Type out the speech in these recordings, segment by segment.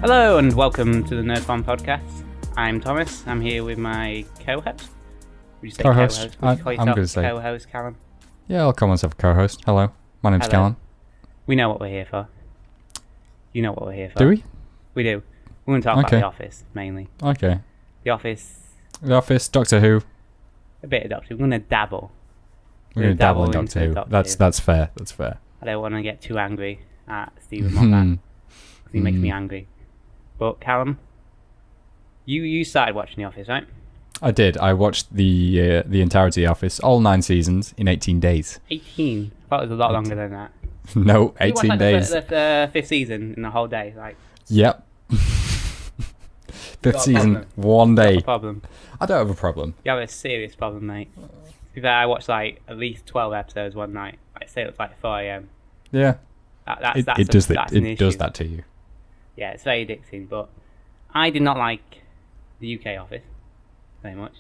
Hello and welcome to the Nerdform podcast. I'm Thomas. I'm here with my co-host. Would you say co-host? co-host? Would you call I'm yourself going to say co-host, Callum? Yeah, I'll call myself a co-host. Hello, my name's Hello. Callum. We know what we're here for. You know what we're here for. Do we? We do. We're going to talk about The Office, mainly. Okay. The Office, Doctor Who. a bit of Doctor Who. We're going to dabble. We're going to dabble in Doctor Who. That's fair. That's fair. I don't want to get too angry at Stephen Moffat, because he makes me angry. But Callum, you started watching The Office, right? I did. I watched the entirety of The Office, all 9 seasons, in 18 days. 18? I thought it was a lot longer than that. No, You 18 watched, days. the fifth season in the whole day, like. Yep. Fifth season, one day. No problem. I don't have a problem. You have a serious problem, mate. To be fair, I watched like at least 12 episodes one night. Like, say it was like 4 a.m. Yeah. It does that to you. Yeah, it's very addicting, but I did not like the UK Office very much.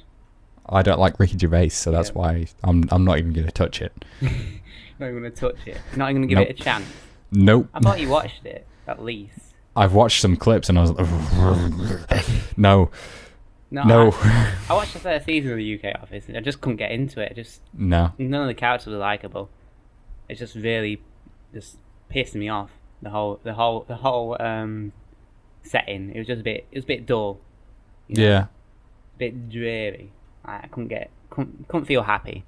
I don't like Ricky Gervais, so that's why I'm not even going to touch it. Not even going to touch it. Not even going to give it a chance. Nope. I thought you watched it, at least. I've watched some clips and I was like, no. I watched the first season of the UK Office and I just couldn't get into it. No. None of the characters were likable. It just really pissed me off. The whole setting. It was just a bit dull. You know? Yeah. A bit dreary. I couldn't feel happy.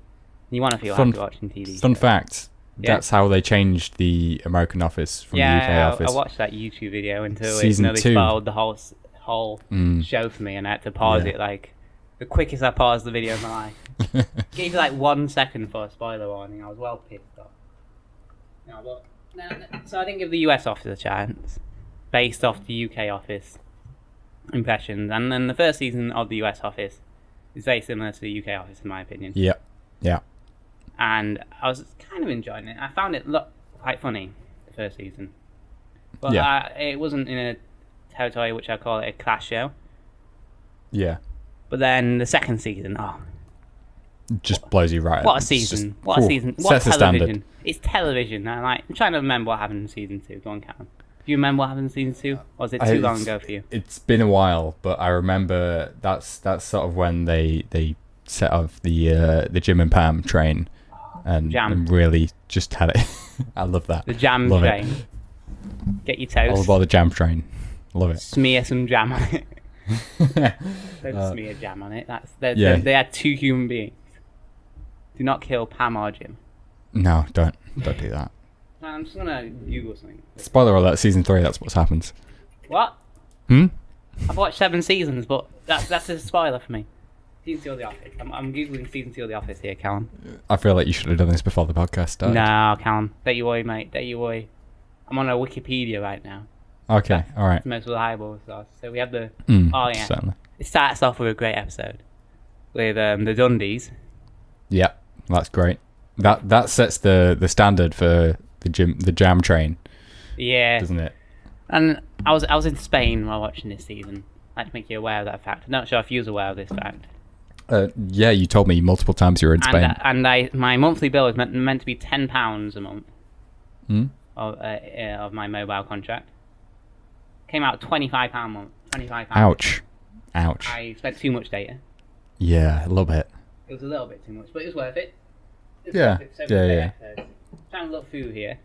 You want to feel happy watching TV. Fun fact. Yeah. That's how they changed the American Office from the UK Office. I watched that YouTube video until Season it nearly 2. spoiled the whole show for me, and I had to pause it like the quickest I paused the video in my life. Gave you like 1 second for a spoiler warning. I was well pissed off. So I didn't give the US Office a chance based off the UK Office impressions, and then the first season of the US Office is very similar to the UK Office in my opinion. Yeah. And I was kind of enjoying it. I found it quite funny, the first season. But it wasn't in a territory which I call it a class show. Yeah. But then the second season, just blows you right up. What a season. What television. Standard. It's television. I'm trying to remember what happened in season 2. Go on, Callum. Do you remember what happened in season 2? Or was it too long ago for you? It's been a while, but I remember that's sort of when they set off the Jim and Pam train. And really just had it. I love that. The jam love train. It. Get your toast. All about the jam train. Love it. Smear some jam on it. Don't smear jam on it. They had 2 human beings. Do not kill Pam or Jim. No, don't do that. I'm just gonna Google something. Spoiler alert, season 3, that's what happens. What? I've watched 7 seasons, but that's a spoiler for me. Season 2 of The Office. I'm Googling Season 2 of The Office here, Callum. I feel like you should have done this before the podcast started. No, Callum. Don't you worry, mate. Don't you worry. I'm on a Wikipedia right now. Okay, alright. It's the most reliable source. So we have the... Certainly. It starts off with a great episode. With the Dundies. Yeah, that's great. That sets the standard for the jam train. Yeah. Doesn't it? And I was in Spain while watching this season. I'd like to make you aware of that fact. I'm not sure if you was aware of this fact. Yeah, you told me multiple times you were in Spain. And my monthly bill is meant to be £10 a month of my mobile contract. Came out £25 a month. £25. Ouch. I spent too much data. Yeah, a little bit. It was a little bit too much, but it was worth it. Yeah. Trying to look through here.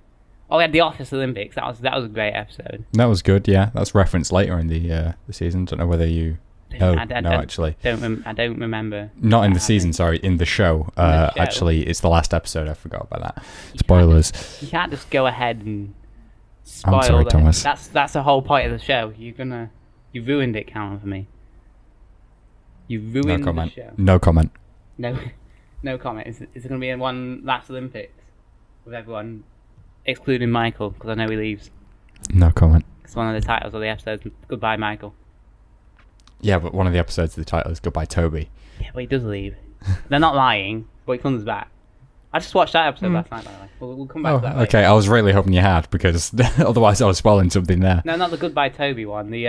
Oh, we had the Office Olympics. That was a great episode. That was good. Yeah, that's referenced later in the season. Don't know whether you. Actually. I don't remember. Not in the season, sorry, in the show. Actually, it's the last episode. I forgot about that. Spoilers. You can't just go ahead and spoil. I'm sorry, Thomas. That's the whole point of the show. You ruined it, Callum, for me. You ruined the show. No comment. No comment. Is it going to be in one last Olympics with everyone, excluding Michael, because I know he leaves. No comment. It's one of the titles of the episodes. Goodbye, Michael. Yeah, but one of the episodes of the title is Goodbye, Toby. Yeah, but he does leave. They're not lying, but he comes back. I just watched that episode last night, by the way. We'll come back to that later. Okay, I was really hoping you had, because otherwise I was spoiling something there. No, not the Goodbye, Toby one. The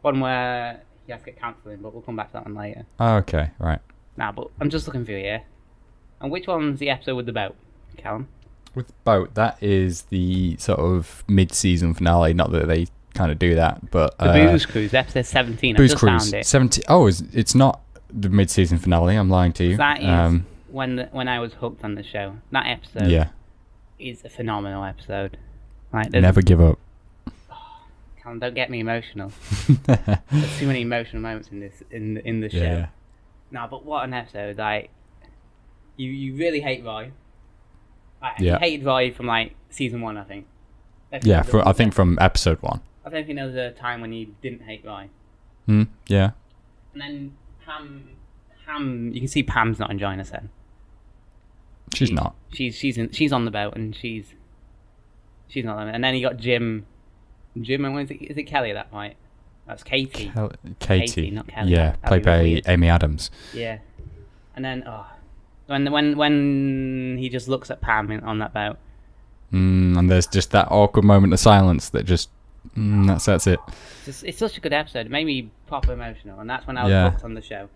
one where he has to get counselling, but we'll come back to that one later. Okay, right. Nah, but I'm just looking through here. And which one's the episode with the boat, Callum? With boat, that is the sort of mid-season finale. Not that they kind of do that. But the Booze Cruise, episode 17. Booze I just Cruise found it. 17. Oh, it's not the mid-season finale. I'm lying to you. That is when I was hooked on the show. That episode is a phenomenal episode. Like, never give up. Callum, don't get me emotional. There's too many emotional moments in the show. Yeah. No, but what an episode! Like, you really hate Roy. Yeah. You hated Roy from like season 1, I think. Yeah, I think from episode 1. I don't think there was a time when you didn't hate Roy. Yeah. And then Pam, you can see Pam's not enjoying us then. She's not. She's on the boat and she's not. And then you got Jim, and is it Kelly? That right? That's Katie. Katie, not Kelly. Yeah, played by Amy Adams. Yeah. And then when he just looks at Pam on that boat. And there's just that awkward moment of silence that just that's it. It's such a good episode. It made me proper emotional, and that's when I was hooked on the show.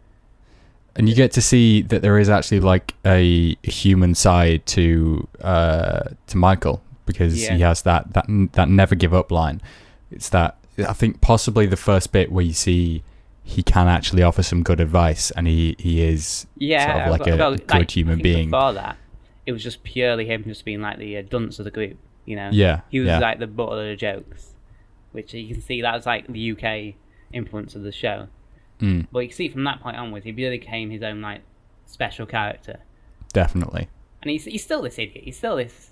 And you get to see that there is actually like a human side to Michael, because he has that never give up line. It's that, I think, possibly the first bit where you see he can actually offer some good advice, and he is sort of like a good human being. Before that, it was just purely him just being like the dunce of the group, you know? Yeah. He was like the butt of the jokes, which you can see that was like the UK influence of the show. But you can see from that point onwards, he really became his own like special character. Definitely. And he's still this idiot. He's still this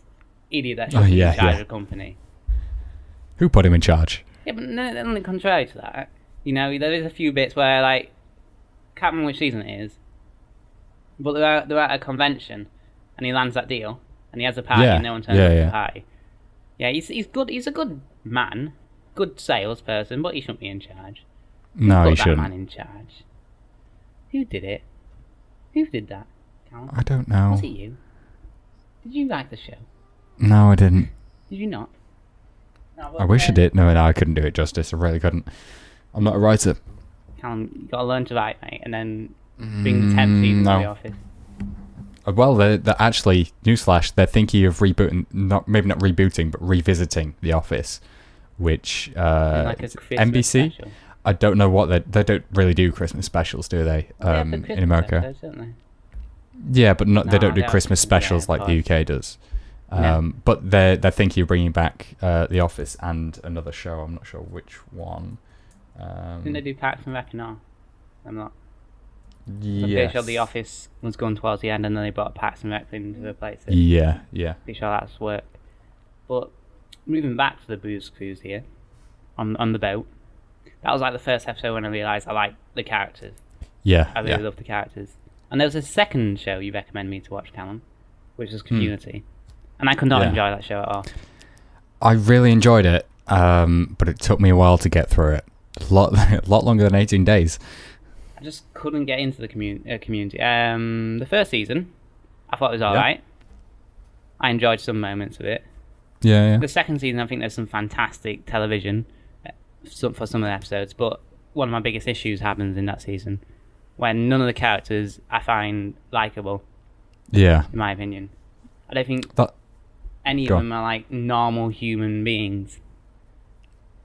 idiot that should be in charge of a company. Who put him in charge? Yeah, but no, contrary to that, you know, there is a few bits where, like, can't remember which season it is, but they're at a convention, and he lands that deal, and he has a party, and no one turns up to the party. Yeah, he's good. He's a good man, good salesperson, but he shouldn't be in charge. No, he shouldn't. That man in charge. Who did it? Who did that? Callum? I don't know. Was it you? Did you like the show? No, I didn't. Did you not? No, I wish I did. No, I couldn't do it justice. I really couldn't. I'm not a writer. Callum, you gotta learn to write, mate, and then bring the 10th season to the office. Well, they're actually, newsflash, they're thinking of rebooting, maybe not rebooting, but revisiting The Office, which like a NBC. Special. I don't know what they don't really do Christmas specials, do they? In America. Episodes, don't they? Yeah, but they don't do Christmas specials like the UK does. But they're thinking of bringing back The Office and another show. I'm not sure which one. Didn't they do Parks and Rec now? I'm not. Yes. I'm pretty sure The Office was going towards the end, and then they brought Parks and Rec in to replace it. Yeah. Pretty sure that's worked. But moving back to the Booze Cruise here, on the boat, that was like the first episode when I realised I liked the characters. Yeah. I really love the characters. And there was a second show you recommended me to watch, Callum, which was Community. And I could not enjoy that show at all. I really enjoyed it, but it took me a while to get through it. A lot longer than 18 days. I just couldn't get into the community. The first season, I thought it was alright. I enjoyed some moments of it. Yeah. The second season, I think there's some fantastic television for some of the episodes, but one of my biggest issues happens in that season when none of the characters I find likeable. Yeah. In my opinion. I don't think any of them are like normal human beings.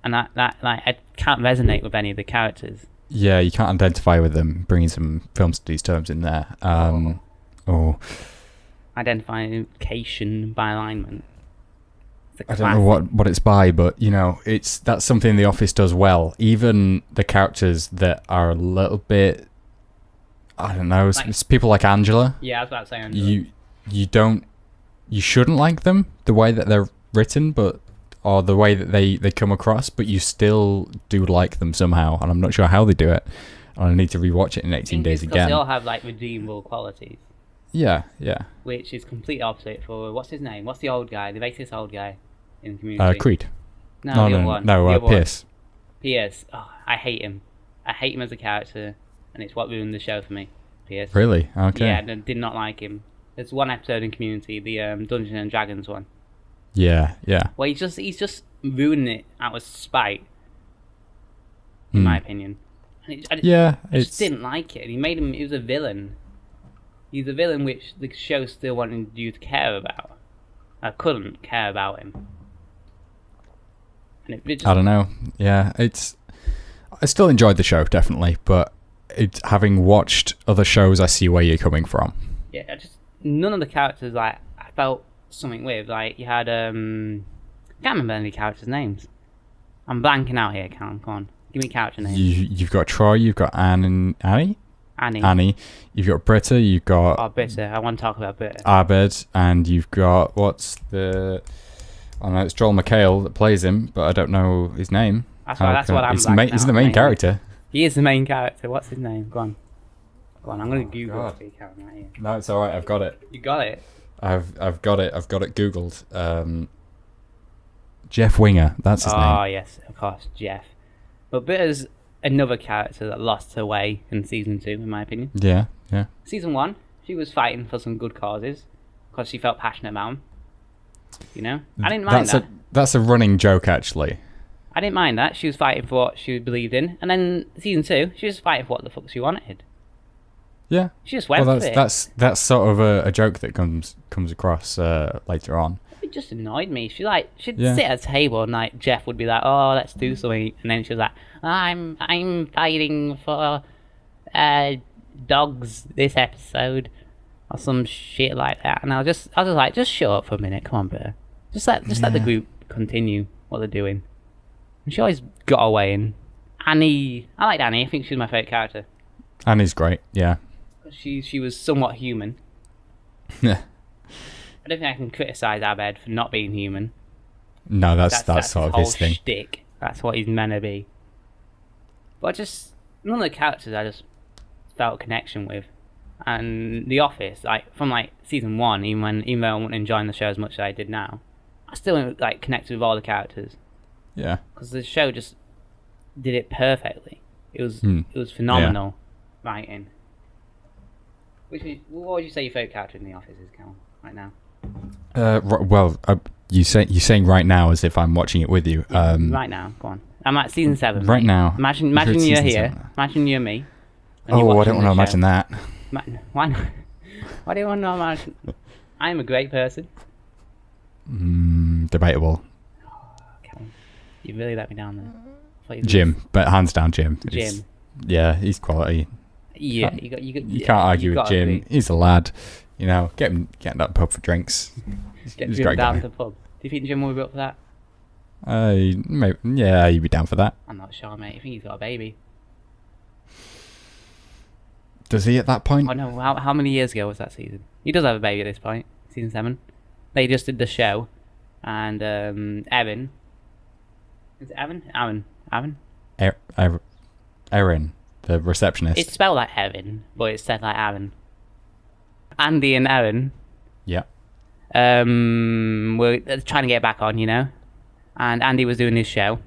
And that like I can't resonate with any of the characters. Yeah, you can't identify with them, bringing some film studies terms in there. Identification by alignment. I don't know what it's by, but you know, that's something The Office does well. Even the characters that are a little bit, I don't know, it's people like Angela. Yeah, I was about to say Angela. You shouldn't like them the way that they're written, or the way that they come across, but you still do like them somehow, and I'm not sure how they do it. And I need to rewatch it in 18 days again. They all have like redeemable qualities. Yeah. Which is complete opposite for what's his name? What's the old guy? The racist old guy in Community. Creed. No, Pierce. Pierce. Oh, I hate him. I hate him as a character, and it's what ruined the show for me. Pierce. Really? Okay. Yeah, I did not like him. There's one episode in Community, the Dungeons and Dragons one. Yeah. Well, he's just ruining it out of spite, in my opinion. And I just didn't like it. He was a villain. He's a villain which the show still wanted you to care about. I couldn't care about him. And it just, I don't know. Yeah, I still enjoyed the show, definitely, but having watched other shows, I see where you're coming from. Yeah, none of the characters like I felt something with. Like you had I can't remember any characters' names. I'm blanking out here, Callum. Come on, give me character names. You've got Troy, you've got Annie. You've got Britta, you've got... Britta. I want to talk about Britta. Abed, and you've got... I know it's Joel McHale that plays him, but I don't know his name. That's what I'm He's the main character. He is the main character. What's his name? Go on, I'm going to Google it. Right here. No, it's alright, I've got it. You got it? I've got it Googled. Jeff Winger, that's his name. Oh, yes, of course, Jeff. But Britta's another character that lost her way in season 2, in my opinion. Yeah. Season 1, she was fighting for some good causes because she felt passionate about them. You know, I didn't mind that. That's a running joke, actually. I didn't mind that. She was fighting for what she believed in, and then season 2, she was fighting for what the fuck she wanted. Yeah. She just went for it. That's sort of a joke that comes across later on. It just annoyed me. She'd sit at a table and like Jeff would be like, "Oh, let's do something," and then she was like, "I'm fighting for dogs this episode," or some shit like that. And I was just like, "Just shut up for a minute, come on, bro. Just let the group continue what they're doing." And she always got away. And Annie, I liked Annie. I think she's my favourite character. Annie's great, yeah. She was somewhat human. Yeah. I don't think I can criticise Abed for not being human. No, that's sort of his thing. Shtick. That's what he's meant to be. But none of the characters I just felt a connection with. And The Office, from season 1, even though I wasn't enjoying the show as much as I did now, I still connected with all the characters. Yeah. Because the show just did it perfectly. It was phenomenal writing. What would you say your favourite character in The Office is, Cal, right now? You're saying right now as if I'm watching it with you. Right now, go on. I'm at season 7. Right now. Imagine you're here. 7. Imagine you're me. Oh, I don't want to imagine that. Why not? Why do you want to imagine? I'm a great person. Debatable. You really let me down there. Jim, but hands down Jim. Jim. He's quality. Yeah, you can't argue with Jim. He's a lad. You know, get him that pub for drinks. He's a great down guy. To the pub. Do you think Jim will be up for that? Maybe, yeah, you'd be down for that. I'm not sure, mate. I think he's got a baby. Does he at that point? Oh no, how many years ago was that season? He does have a baby at this point. Season 7. They just did the show. And Evan. Is it Evan? Aaron? Erin, the receptionist. It's spelled like Evan, but it's said like Aaron. Andy and Erin. Yeah. Were trying to get back on, you know? And Andy was doing his show.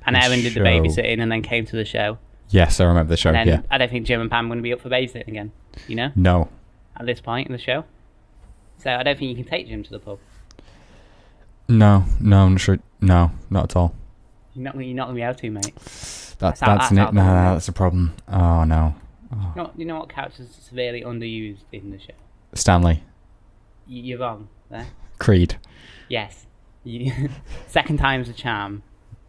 And Erin did the babysitting and then came to the show. Yes, I remember the show, and then yeah. I don't think Jim and Pam are going to be up for babysitting again, you know? No. At this point in the show. So I don't think you can take Jim to the pub. No, I'm sure. No, not at all. You're not going to be able to, mate. That's a problem. Oh, no. Oh. You know what character's severely underused in the show? Stanley. You're wrong there. Creed. Yes. Second time's a charm.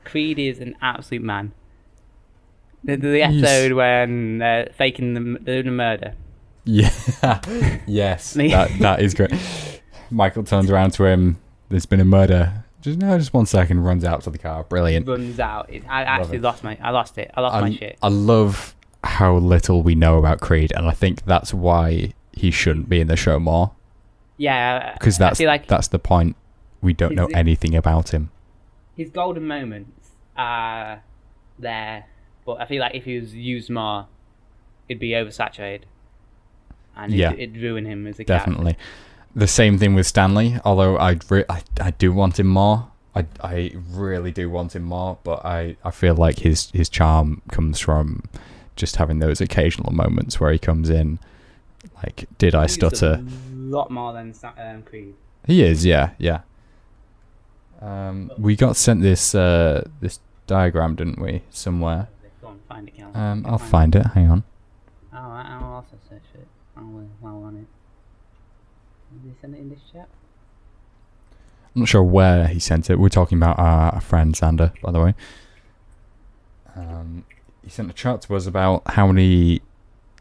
Creed is an absolute man. The episode when they're faking the murder. Yeah. Yes. that is great. Michael turns around to him. There's been a murder. Just 1 second. Runs out to the car. Brilliant. Runs out. I actually lost it. I lost my shit. I love how little we know about Creed, and I think that's why he shouldn't be in the show more. Yeah. Because that's the point. We don't know anything about him. His golden moments are there, but I feel like if he was used more, it'd be oversaturated, and it'd ruin him as a character. Definitely. The same thing with Stanley, although I do want him more. I really do want him more, but I feel like his charm comes from just having those occasional moments where he comes in, like, did I stutter? A lot more than Creed. He is, yeah. We got sent this diagram, didn't we, somewhere? Go on, find it, Cal. I'll find it. Hang on. I'll also search it while we're on it. Did they send it in this chat? not sure where he sent it. We're talking about our friend Xander, by the way. He sent a chart to us about how many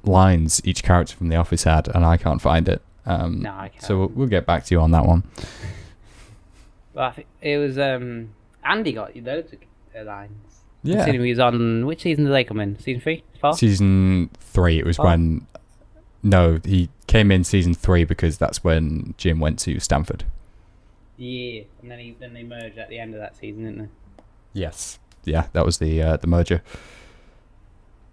lines each character from The Office had, and I can't find it. No, I can't. So we'll get back to you on that one. Well, I think it was Andy got loads of lines. Yeah. Considering he was on, which season did they come in? Season 3? 4? Season 3. It was when... No, he came in season 3 because that's when Jim went to Stanford. Yeah, and then they merged at the end of that season, didn't they? Yes. Yeah, that was the merger.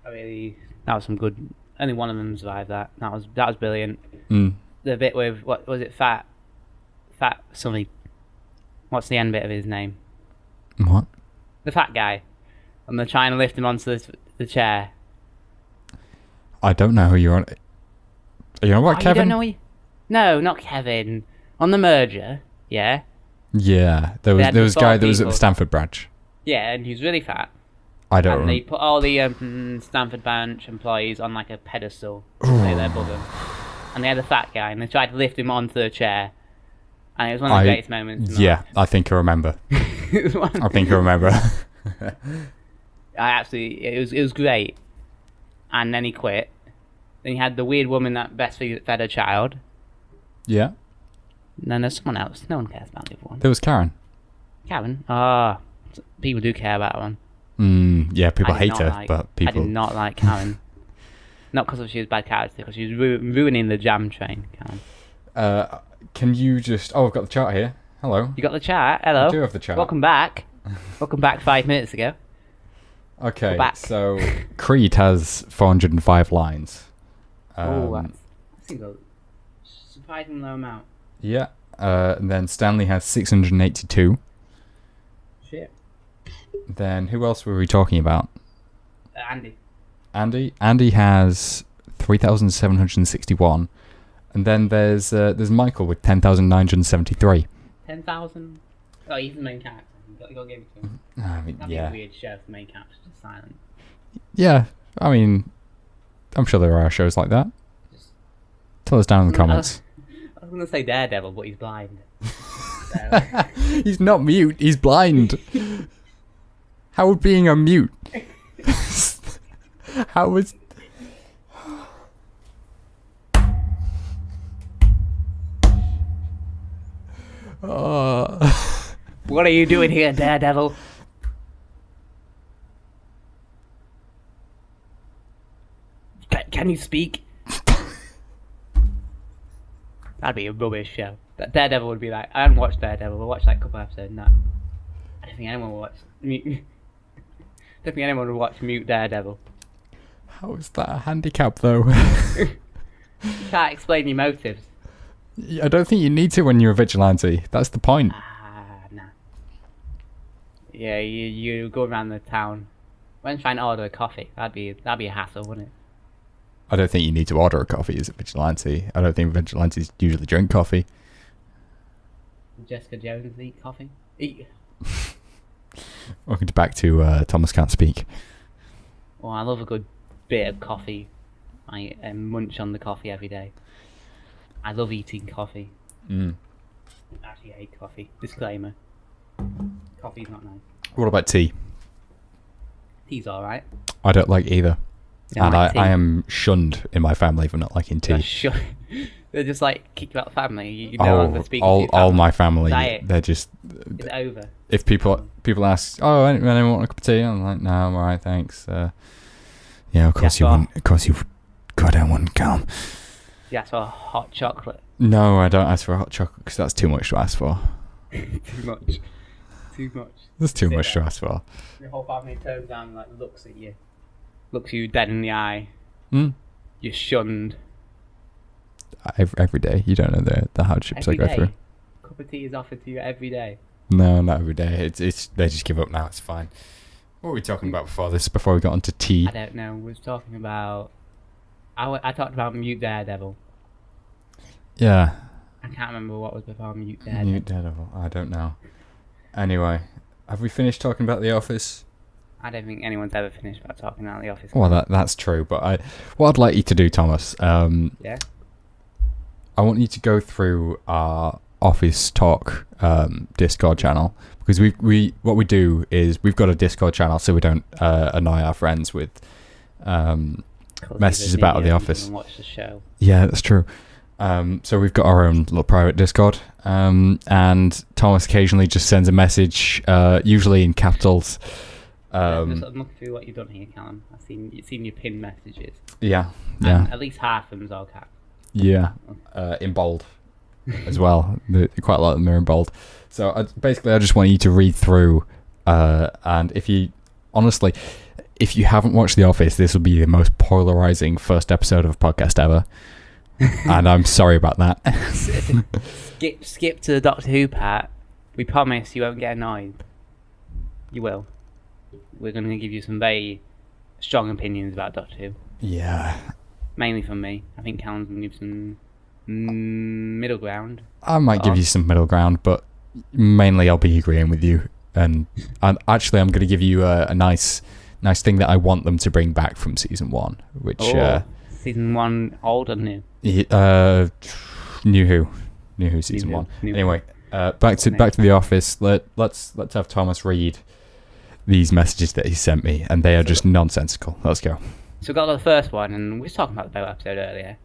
That was some good. Only one of them survived that. That was brilliant. Mm. The bit with what was it? Fat something. What's the end bit of his name? What? The fat guy, and they're trying to lift him onto the chair. I don't know who you're on. Are you on about Kevin? You don't know No, not Kevin. On the merger, yeah. Yeah, there was a guy that was at the Stanford branch. Yeah, and he was really fat. I don't remember. They put all the Stanford branch employees on like a pedestal to say they're above him. And they had a fat guy, and they tried to lift him onto the chair. And it was one of the greatest moments. Yeah, I think I remember. I think I remember. It was great. And then he quit. Then you had the weird woman that breastfed a child. Yeah. And then there's someone else. No one cares about the other one. There was Karen. Karen? People do care about her one. Yeah, people hate her, but people... I did not like Karen. Not because she was a bad character, because she was ruining the jam train, Karen. Can you just... Oh, I've got the chart here. Hello. You got the chart? Hello. I do have the chart. Welcome back. Welcome back 5 minutes ago. Okay, so Creed has 405 lines. That seems a surprisingly low amount. Yeah. And then Stanley has 682. Shit. Then who else were we talking about? Andy. Andy has 3,761. And then there's Michael with 10,973. 10,000? Oh, he's the main character. You got to give it to him. I mean, That'd be a weird show for the main character, just silent. Yeah, I mean, I'm sure there are shows like that. Tell us down in the comments. I was going to say Daredevil, but he's blind. He's not mute, he's blind. How would being a mute? How was... What are you doing here, Daredevil? Can you speak? That'd be a rubbish show. That Daredevil would be like... I haven't watched Daredevil. We'll watch like a couple episodes. No. I don't think anyone will watch... don't think anyone would watch Mute Daredevil. How is that a handicap, though? You can't explain your motives. I don't think you need to when you're a vigilante. That's the point. Nah. Yeah, you go around the town. When trying to order a coffee, that'd be a hassle, wouldn't it? I don't think you need to order a coffee as a vigilante. I don't think vigilantes usually drink coffee. Jessica Jones eat coffee? Welcome back to Thomas Can't Speak. Well, I love a good bit of coffee. I munch on the coffee every day. I love eating coffee. Actually, I hate coffee. Disclaimer. Coffee's not nice. What about tea? Tea's alright. I don't like either. And like I am shunned in my family for not liking tea. They're just like, kick you out of the family. You no longer speak to your family. All my family, Diet. they're just... It's over. If people ask, oh, anyone want a cup of tea? I'm like, no, I'm alright, thanks. Yeah, of course you wouldn't. Of course you goddamn wouldn't, Callum. You ask for a hot chocolate. No, I don't ask for a hot chocolate because that's too much to ask for. Too much. There's too much to ask for. Your whole family turns down and like looks at you. Looks you dead in the eye. You're shunned. Every day. You don't know the hardships I go through. A cup of tea is offered to you every day. No, not every day. It's they just give up now. It's fine. What were we talking about before we got onto tea? I don't know. We was talking about... I talked about Mute Daredevil. Yeah. I can't remember what was before Mute Daredevil. I don't know. Anyway, have we finished talking about The Office? I don't think anyone's ever finished about talking about The Office. Well, that's true. But what I'd like you to do, Thomas... yeah? I want you to go through our Office Talk Discord channel, because what we do is we've got a Discord channel so we don't annoy our friends with messages about the Office. Watch the show. Yeah, that's true. So we've got our own little private Discord, and Thomas occasionally just sends a message, usually in capitals. I'm looking through what you've done here, Callum. I've seen your pinned messages. Yeah. At least half of them's all caps. Yeah, in bold as well. Quite a lot of them are in bold. So I just want you to read through, and if you haven't watched The Office, this will be the most polarizing first episode of a podcast ever. And I'm sorry about that. Skip to the Doctor Who part. We promise you won't get annoyed. You will. We're going to give you some very strong opinions about Doctor Who. Yeah. Mainly from me. I think Callum's going to give some middle ground. I might give you some middle ground, but mainly I'll be agreeing with you. And I'm going to give you a nice thing that I want them to bring back from season 1, which season 1 old or new? New Who season 1. Anyway, back to The Office. Let's have Thomas read these messages that he sent me, and they are just nonsensical. Let's go. So we got to the first one, and we were talking about the boat episode earlier,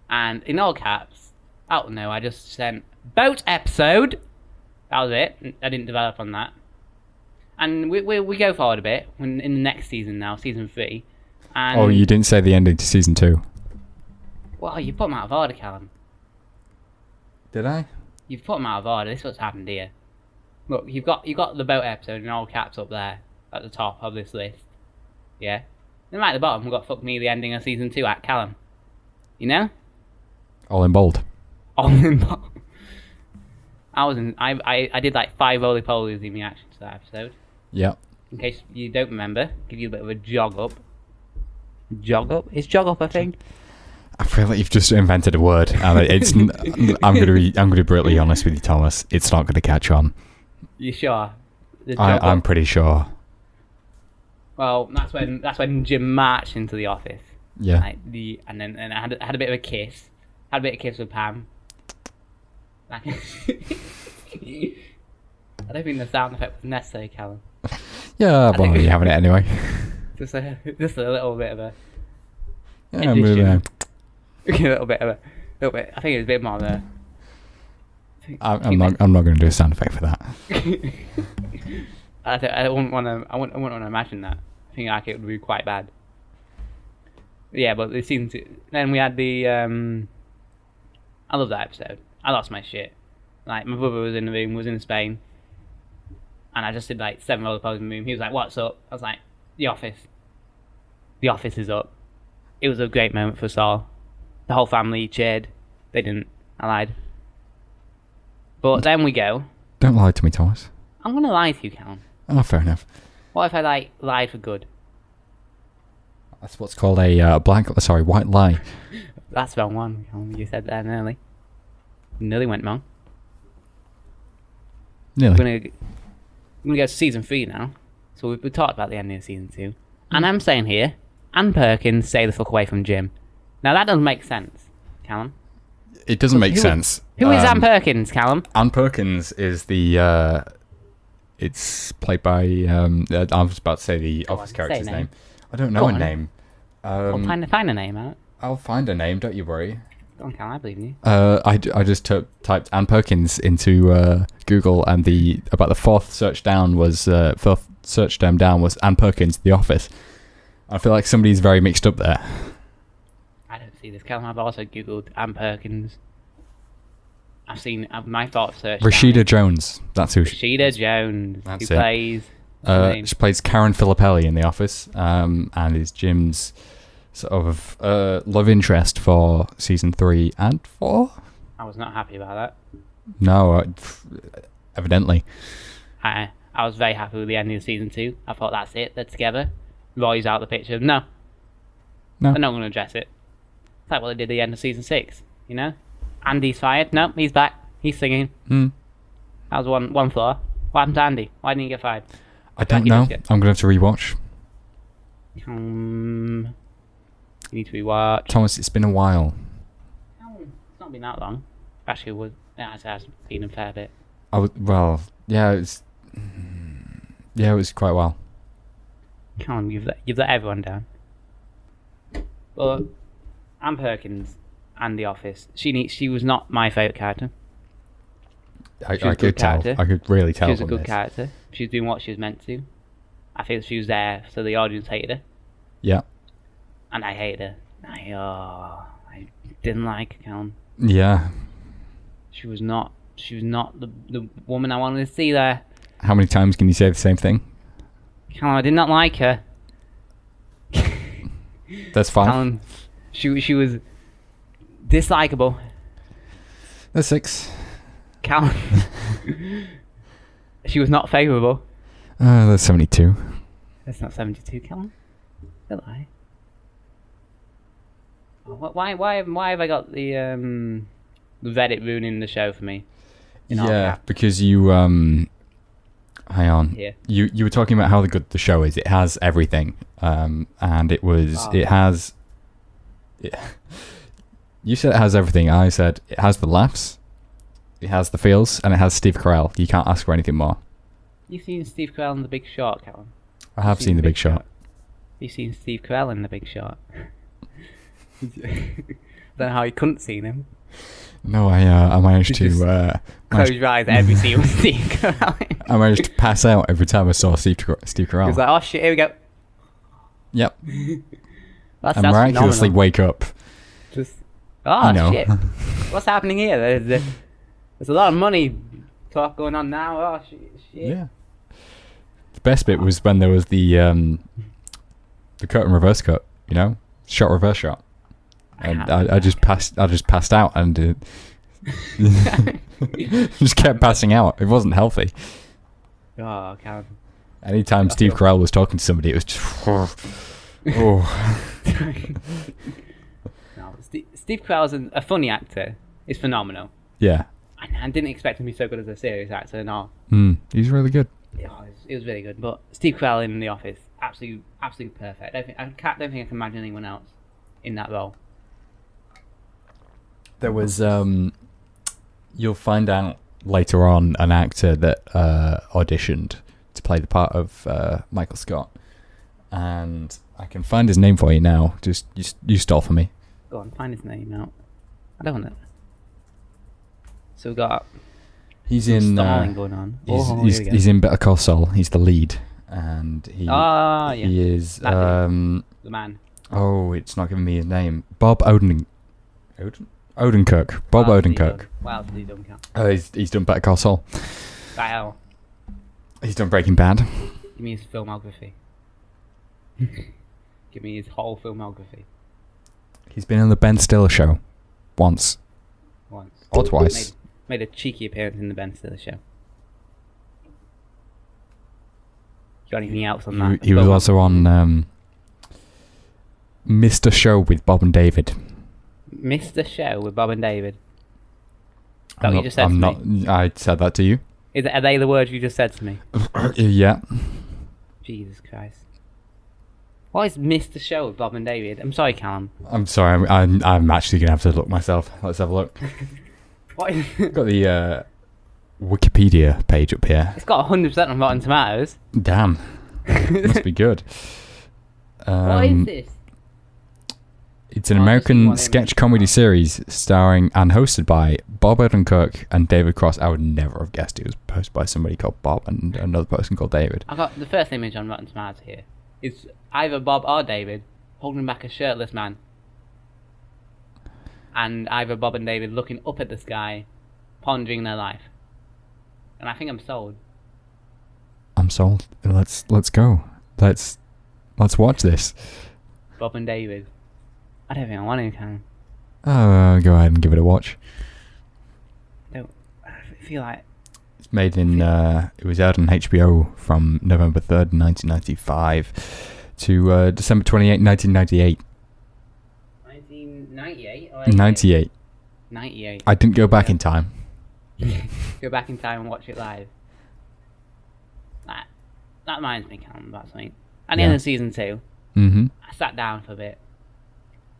and in all caps, I don't know, I just sent boat episode. That was it. I didn't develop on that. And we go forward a bit in the next season now, season 3. And you didn't say the ending to season 2. Well, you put them out of order, Callum. Did I? You've put them out of order. This is what's happened here. Look, you got the boat episode in all caps up there at the top of this list. Yeah. Then right at the bottom, we've got fuck me the ending of season 2 at Callum. You know? All in bold. All in bold. I did like 5 roly-polies in reaction to that episode. Yeah. In case you don't remember, give you a bit of a jog up. Jog up? It's jog up, I think. I feel like you've just invented a word, and I'm gonna be brutally honest with you, Thomas. It's not gonna catch on. You sure? I'm pretty sure. Well, that's when Jim marched into the office. Yeah. And I had a bit of a kiss. Had a bit of a kiss with Pam. I don't think the sound effect was necessary, Callum. Yeah, well, you're having it anyway. just a little bit of a. Yeah, moving on. A little bit. I think it was a bit more of a. I'm not going to do a sound effect for that. I wouldn't want to imagine that. I think like it would be quite bad. Yeah, but it seemed to. Then we had the. I love that episode. I lost my shit. Like my brother was in the room, was in Spain, and I just did like 7 roller poses in the room. He was like, "What's up?" I was like, "The Office. The Office is up." It was a great moment for us all. The whole family cheered. They didn't. I lied. But then we go. Don't lie to me, Thomas. I'm gonna lie to you, Callum. Oh, fair enough. What if I lied for good? That's what's called a white lie. That's the wrong one, Callum. You said that early. Nearly went wrong. Nearly. We're gonna go to season 3 now. So we've talked about the ending of season 2. And I'm saying here, Ann Perkins, stay the fuck away from Jim. Now that doesn't make sense, Callum. It doesn't make sense. Who is Ann Perkins, Callum? Ann Perkins is the. It's played by. I was about to say the Office character's name. I don't know her name. I'll find a name out. I'll find a name. Don't you worry. Go on, Callum. I believe in you. I just typed Ann Perkins into Google, and about the fourth search term down was Ann Perkins, The Office. I feel like somebody's very mixed up there. I don't see this, Callum. I've also googled Ann Perkins. I've seen my thought search. Rashida Jones. That's who. Rashida Jones. That's who plays. She plays Karen Filippelli in The Office, and is Jim's sort of love interest for season 3 and 4. I was not happy about that. No, evidently. I was very happy with the ending of season 2. I thought that's it. They're together. Roy's out of the picture. No. They're not going to address it. It's like what they did at the end of season 6. You know? Andy's fired. No, he's back. He's singing. That was one flaw. What happened to Andy? Why didn't he get fired? I don't know. I'm going to have to rewatch. You need to rewatch. Thomas, it's been a while. It's not been that long. Actually, it was has been a fair bit. Yeah, it was quite well. Come on, you've let everyone down. But Anne Perkins and The Office. She was not my favourite character. I could tell. I could really tell. She was a good character. She was doing what she was meant to. I feel she was there so the audience hated her. Yeah. And I hated her. I didn't like her, Callum. Yeah. She was not the woman I wanted to see there. How many times can you say the same thing? Callum, I did not like her. That's fine. Callum, she was dislikable. That's 6. Callum. She was not favourable. That's 72. That's not 72, Callum. Don't lie. Why have I got the Reddit ruining the show for me? Because you hang on. Yeah. You were talking about how good the show is. It has everything. And it was you said it has everything. I said it has the laughs, it has the feels, and it has Steve Carell. You can't ask for anything more. You seen Steve Carell in The Big Short, Callum? I have seen The Big Short. You seen Steve Carell in The Big Short? Don't know how you couldn't seen him. No, I managed to close your eyes every single Steve Carell. I managed to pass out every time I saw Steve Carell. He was like, oh shit, here we go. Yep. That's and miraculously phenomenal. wake up. Just shit. What's happening here? There's a lot of money talk going on now. Oh shit. Yeah. The best bit was when there was the cut and reverse cut. You know, shot reverse shot. And I just passed out and just kept passing out. It wasn't healthy. Oh, Callum. Anytime Steve Carell was talking to somebody, it was just oh. No, Steve Carell's a funny actor. He's phenomenal. Yeah. I didn't expect him to be so good as a serious actor. No. He's really good. It was really good. But Steve Carell in The Office, absolutely perfect. I don't think I can imagine anyone else in that role. There was you'll find out later on an actor that auditioned to play the part of Michael Scott, and I can find his name for you now. Just you stall for me. Go on, find his name out. I don't know. So we got. He's in. Stalling going on. He's in Better Call Saul. He's the lead, and he. Yeah. He is the man. Oh, it's not giving me his name. Bob Odenkirk. Bob Odenkirk. Wow, did he done count? He's done Better Call Saul. Wow. He's done Breaking Bad. Give me his filmography. Give me his whole filmography. He's been on the Ben Stiller show. Once. Or twice. Made a cheeky appearance in the Ben Stiller show. Got anything else on that? He was also on Mr. Show with Bob and David. Mr. Show with Bob and David? Is that what you just said to me? I said that to you. Are they the words you just said to me? Yeah. Jesus Christ. What is Mr. Show with Bob and David? I'm sorry, Callum. I'm sorry. I'm actually going to have to look myself. Let's have a look. What is got the Wikipedia page up here. It's got 100% on Rotten Tomatoes. Damn. Must be good. What is this? It's an American sketch comedy series starring and hosted by Bob Odenkirk and David Cross. I would never have guessed it was hosted by somebody called Bob and another person called David. I got the first image on Rotten Tomatoes here. It's either Bob or David holding back a shirtless man. And either Bob and David looking up at the sky, pondering their life. And I think I'm sold. I'm sold. Let's go. Let's watch this. Bob and David. I don't think I want to, can go ahead and give it a watch. I feel like it's made in. It was aired on HBO from November 3rd, 1995, to December 28, 1998. 1998? 98. 98. I didn't go back in time. Go back in time and watch it live. That reminds me, Callum, about something. At the end of season 2, I sat down for a bit.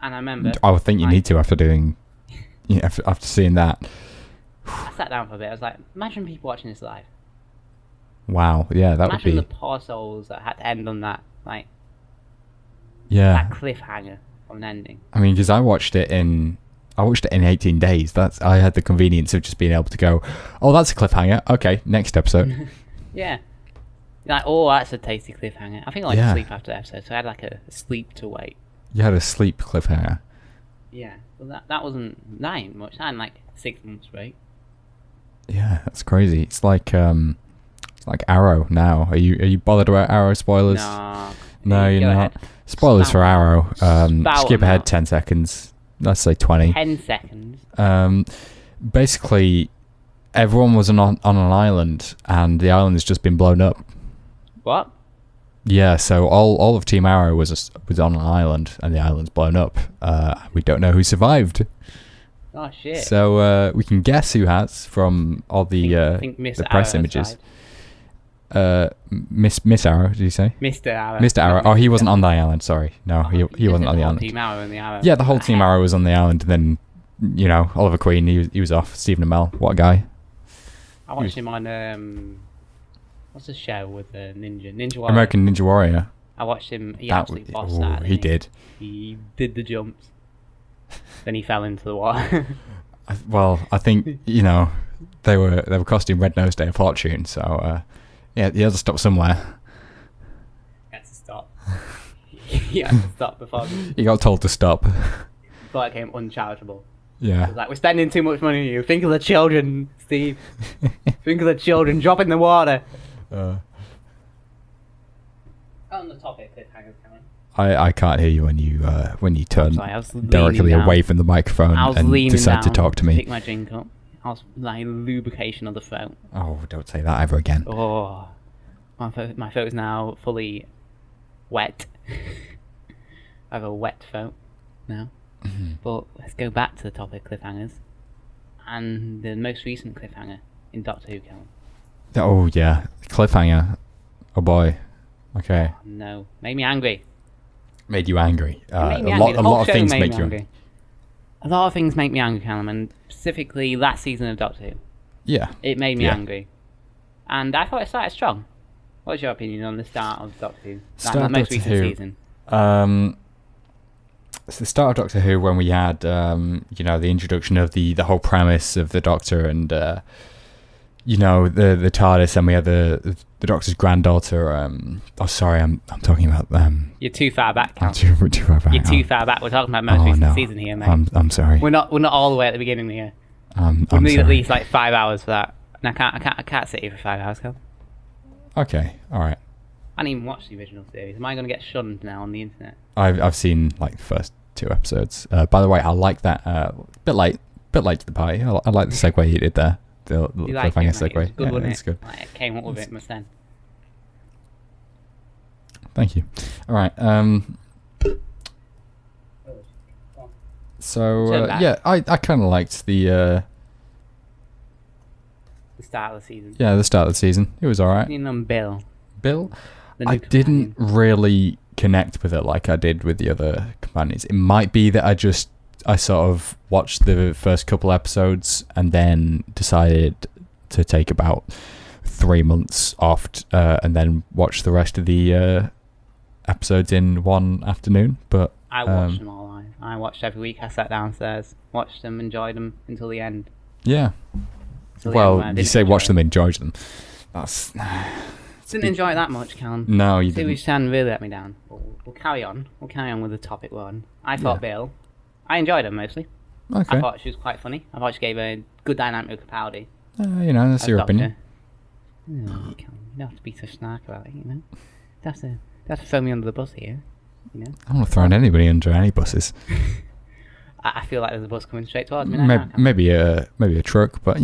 And I remember... I would think you need to after doing... after seeing that. I sat down for a bit. I was like, imagine people watching this live. Wow, yeah, that would be... Imagine the poor souls that had to end on that, like... Yeah. That cliffhanger of an ending. I mean, because I watched it in 18 days. I had the convenience of just being able to go, oh, that's a cliffhanger. Okay, next episode. Yeah. Like, oh, that's a tasty cliffhanger. I think I like to sleep after the episode, so I had like a sleep to wait. You had a sleep cliffhanger. Yeah. Well, that wasn't... That ain't much. That ain't like 6 months straight. Yeah, that's crazy. It's like Arrow now. Are you bothered about Arrow spoilers? No, you're not. Ahead. Spoilers for Arrow. Skip ahead 10 seconds. Let's say 20. 10 seconds. Basically, everyone was on an island, and the island has just been blown up. What? Yeah, so all of Team Arrow was on an island, and the island's blown up. We don't know who survived. Oh shit! So we can guess who has from all the press images. Miss Arrow, did you say? Mr. Arrow. Mr. Arrow. Oh, he wasn't on the island. Sorry, no, he wasn't on the island. Team Arrow and the Arrow. Yeah, the whole Team Arrow was on the island, and then Oliver Queen, he was off. Stephen Amell, what a guy. I watched him on what's the show with the Ninja Warrior? American Ninja Warrior. I watched him. He absolutely bossed that. He did. He did the jumps. Then he fell into the water. Well, I think they were costing Red Nose Day a fortune, so yeah, he had to stop somewhere. He had to stop. He had to stop before. He got told to stop. Before it became uncharitable. Yeah. It was like, we're spending too much money on you. Think of the children, Steve. Think of the children. Drop in the water. On the topic, cliffhangers, Cameron. I can't hear you when you turn directly away from the microphone and decide to talk to me. Pick my drink up. I was like lubrication of the throat. Oh, don't say that ever again. Oh, my throat is now fully wet. I have a wet throat now. Mm-hmm. But let's go back to the topic cliffhangers, and the most recent cliffhanger in Doctor Who, Cameron. Oh yeah, cliffhanger. Oh boy. Okay. Oh, no, made me angry. Made you angry. A lot of things make you angry. A lot of things make me angry, Callum, and specifically last season of Doctor Who. Yeah. It made me angry. And I thought it started strong. What's your opinion on the start of Doctor Who? The most recent season. It's the start of Doctor Who when we had, the introduction of the whole premise of the Doctor and, the TARDIS, and we had the Doctor's granddaughter. Sorry, I'm talking about You're too far back, Cal. Too far back. You're too far back. We're talking about most recent season here, mate. I'm sorry. We're not all the way at the beginning here. We need at least like 5 hours for that. And I can't sit here for 5 hours, Cal. Okay, all right. I didn't even watch the original series. Am I going to get shunned now on the internet? I've seen like the first 2 episodes. By the way, I like that. Bit late to the party. I like the segue you did there. The cliffhanger segue. It's good, wasn't it's good. Like, it came up with it, must then. Thank you. All right. So yeah, I kind of liked the start of the season. Yeah, the start of the season. It was all right. On Bill. I didn't really connect with it like I did with the other companions. It might be that I sort of watched the first couple episodes and then decided to take about 3 months off and then watch the rest of the episodes in one afternoon. But I watched them all live. I watched every week. I sat downstairs, watched them, enjoyed them until the end. Yeah. Well, you say watch them, enjoy them. That's... Didn't enjoy it that much, Callum. No, you didn't. Series 10 really let me down. We'll carry on. We'll carry on with the topic one. I thought Bill. I enjoyed her mostly. Okay. I thought she was quite funny. I thought she gave a good dynamic with Capaldi. That's your opinion. You don't have to be so snark about it, You have to throw me under the bus here, I'm not throwing anybody under any buses. I feel like there's a bus coming straight towards me now. Maybe a truck, but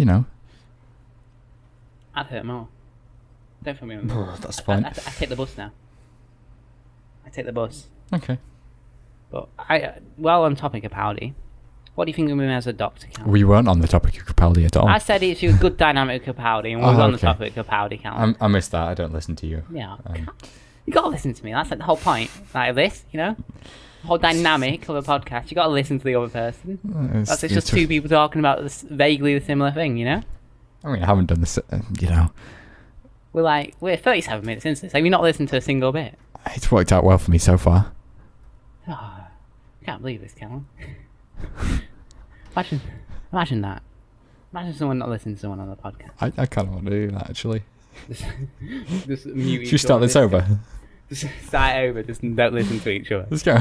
I'd hurt more. Don't throw me under the bus. That's fine. I take the bus now. I take the bus. Okay. But on topic of Capaldi, what do you think of him as a Doctor, Cal? We weren't on the topic of Capaldi at all. I said she was good dynamic with Capaldi, and we was on the topic of Capaldi, Cal. I missed that. I don't listen to you. Yeah. You got to listen to me. That's like the whole point. Like this, the whole dynamic of a podcast. You got to listen to the other person. It's just 2 people talking about this vaguely the similar thing, I mean, I haven't done this, We're 37 minutes into this. Have you not listened to a single bit? It's worked out well for me so far. Oh, I can't believe this, Callum. Imagine that. Imagine someone not listening to someone on the podcast. I kind of want to do that, actually. Just mute. Should we start this over? Just start over. Just don't listen to each other. Let's go.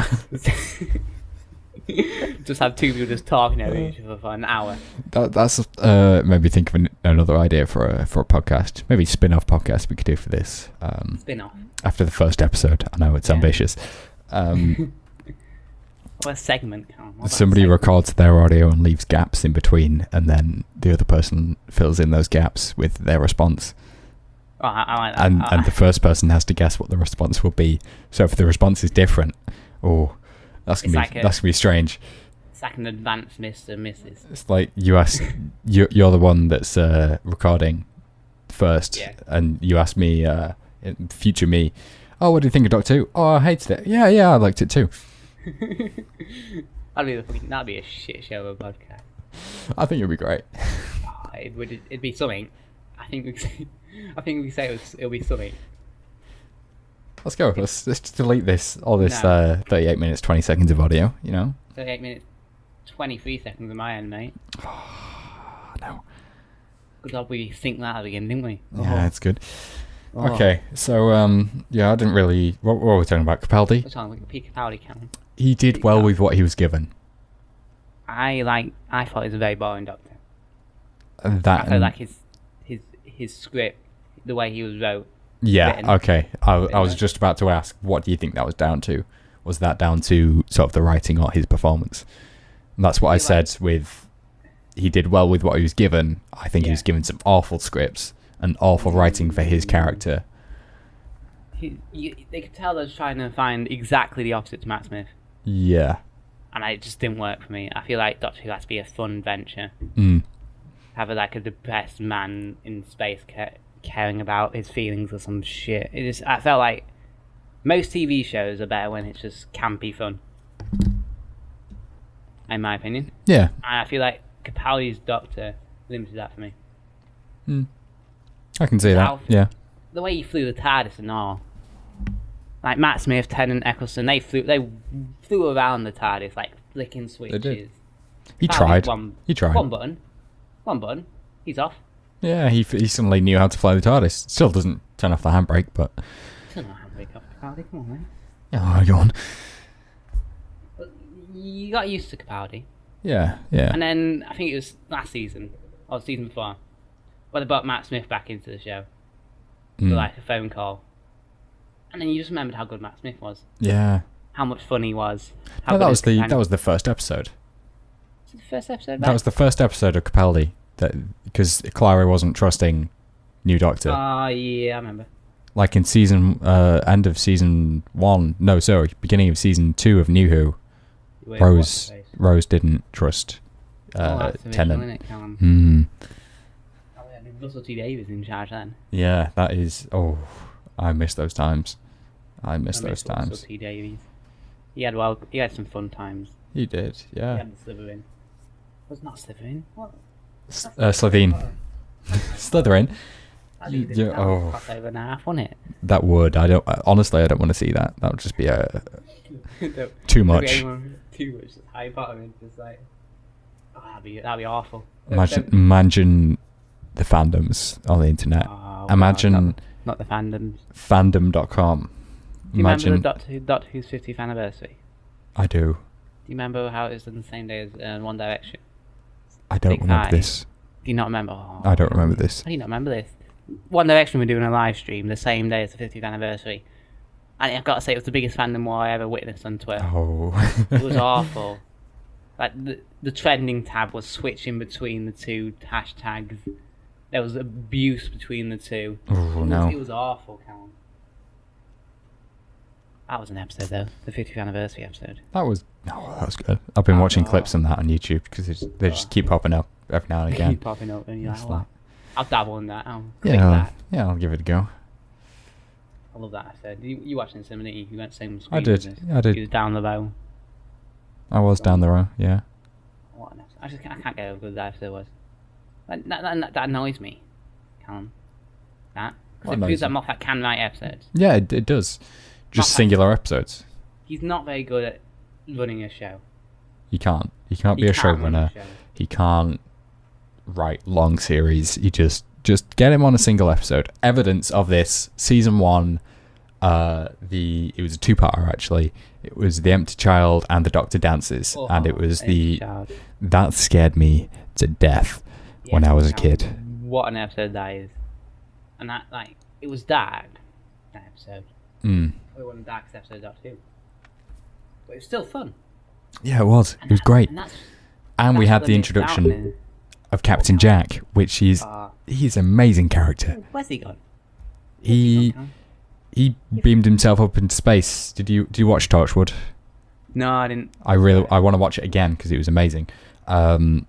Just have two people just talking over each other for an hour. That's made me think of another idea for a podcast. Maybe spin-off podcast we could do for this. Spin-off. After the first episode. I know it's ambitious. What a segment, Callum. Somebody records their audio and leaves gaps in between, and then the other person fills in those gaps with their response. Oh, I like that. And the first person has to guess what the response will be. So if the response is different, that's gonna be strange. It's like an advanced Mr. and Mrs. It's like you ask, you're the one that's recording first, and you ask me, future me, oh, what do you think of Doctor Who? Oh, I hated it. Yeah, I liked it too. That'd be a shit show of a podcast. I think it'd be great. Oh, it'd be something. I think we say it'll be something. Let's go. Let's just delete all this 38 minutes 20 seconds of audio. 38 minutes 23 seconds on my end, mate. No. Good job we synced that at the beginning, didn't we? Yeah, it's good. Okay, so I didn't really. What were we talking about? Capaldi. We're talking about Pete Capaldi, Callum. He did well with what he was given. I thought he was a very boring Doctor. I felt like his script, the way he was wrote. Yeah. Written, okay. I was just about to ask, what do you think that was down to? Was that down to sort of the writing or his performance? And that's what I said with. He did well with what he was given. I think he was given some awful scripts and awful writing for his character. They could tell they was trying to find exactly the opposite to Matt Smith. Yeah. And it just didn't work for me. I feel like Doctor Who has to be a fun venture. Have a depressed man in space caring about his feelings or some shit. I felt like most TV shows are better when it's just campy fun. In my opinion. Yeah. And I feel like Capaldi's Doctor limited that for me. I can see that. Yeah. The way he flew the TARDIS and all. Like Matt Smith, Tennant, Eccleston, they flew around the TARDIS like flicking switches. They did. He tried. He tried. One button. He's off. Yeah, he suddenly knew how to fly the TARDIS. Still doesn't turn off the handbrake, but. Turn off the handbrake off, Capaldi. Come on, man. Oh, go on. But you got used to Capaldi. Yeah. And then I think it was last season or the season before, when they brought Matt Smith back into the show for like a phone call, and then you just remembered how good Matt Smith was. Yeah. How much fun he was. No, that was the first episode. Was it the first episode? That was the first episode of Capaldi, because Clara wasn't trusting New Doctor. Oh yeah, I remember. Like in end of season 1. No, sorry, beginning of season 2 of New Who. Rose didn't trust Tennant. Russell T Davies in charge then. Yeah, that is. Oh, I miss those times. I miss those times. Russell T Davies. He had some fun times. He did, yeah. He had the Slytherin. Was it not Slytherin? What? Slytherin. Slytherin. Cross over and a half, wasn't it? That would. Honestly, I don't want to see that. That would just be too much. Too much. Harry Potter is just like. Oh, that'd be awful. Imagine the fandoms on the internet. Oh, imagine not the fandoms. Fandom.com. Do you remember the Doctor Who's 50th anniversary? I do. Do you remember how it was on the same day as One Direction? I don't remember this. Do you not remember? Oh, I don't remember this. How do you not remember this? One Direction were doing a live stream the same day as the 50th anniversary. And I've got to say, it was the biggest fandom war I ever witnessed on Twitter. Oh. It was awful. Like, the trending tab was switching between the two hashtags. There was abuse between the two. Oh, no. It was awful, Callum. That was an episode, though. The 50th anniversary episode. That was good. I've been watching clips on that on YouTube because they just keep popping up every now and again. Keep popping up, and you're like, I'll dabble in that. I'll give it a go. I love that episode. You watched it in cinema, didn't you? You went to see I did. You was down the row. I was down the row, yeah. What an episode. I can't get over how good that episode was. That annoys me, Callum. That. Because it What proves that annoys Moffat can write episodes. Yeah, it does. Just Moffat. singular episodes. He's not very good at running a show. He can't be a showrunner. He can't write long series. He just get him on a single episode. Evidence of this, season 1, it was a 2-parter actually. It was The Empty Child and The Doctor Dances, and it was that scared me to death when I was a kid. What an episode that is. And that, like, it was dark, that episode. Mm. It wasn't the darkest episode of Doctor Who. But it was still fun. Yeah, it was. It was great. And we had the introduction of Captain Jack, which he's an amazing character. Where's he gone? He beamed himself up into space. Did you watch Torchwood? No, I didn't. I want to watch it again because it was amazing.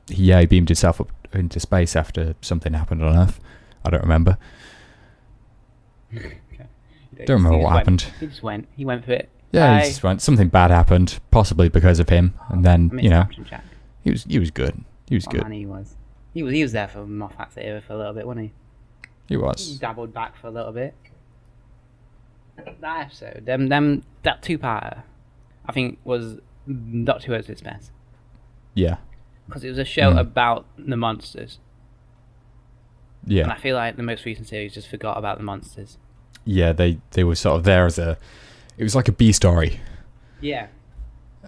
He beamed himself up into space after something happened on Earth. I don't remember. Okay. Don't remember what happened. He just went. He went for it. Yeah, he just went. Something bad happened, possibly because of him, and then Jack. he was good. He was good. Man, he was. He was there for Moffat's era for a little bit, wasn't he? He was. He dabbled back for a little bit. That episode, that 2-parter, I think was Doctor Who at its best. Yeah. Because it was a show about the monsters. Yeah. And I feel like the most recent series just forgot about the monsters. Yeah, they were sort of there as it was like a B story. Yeah.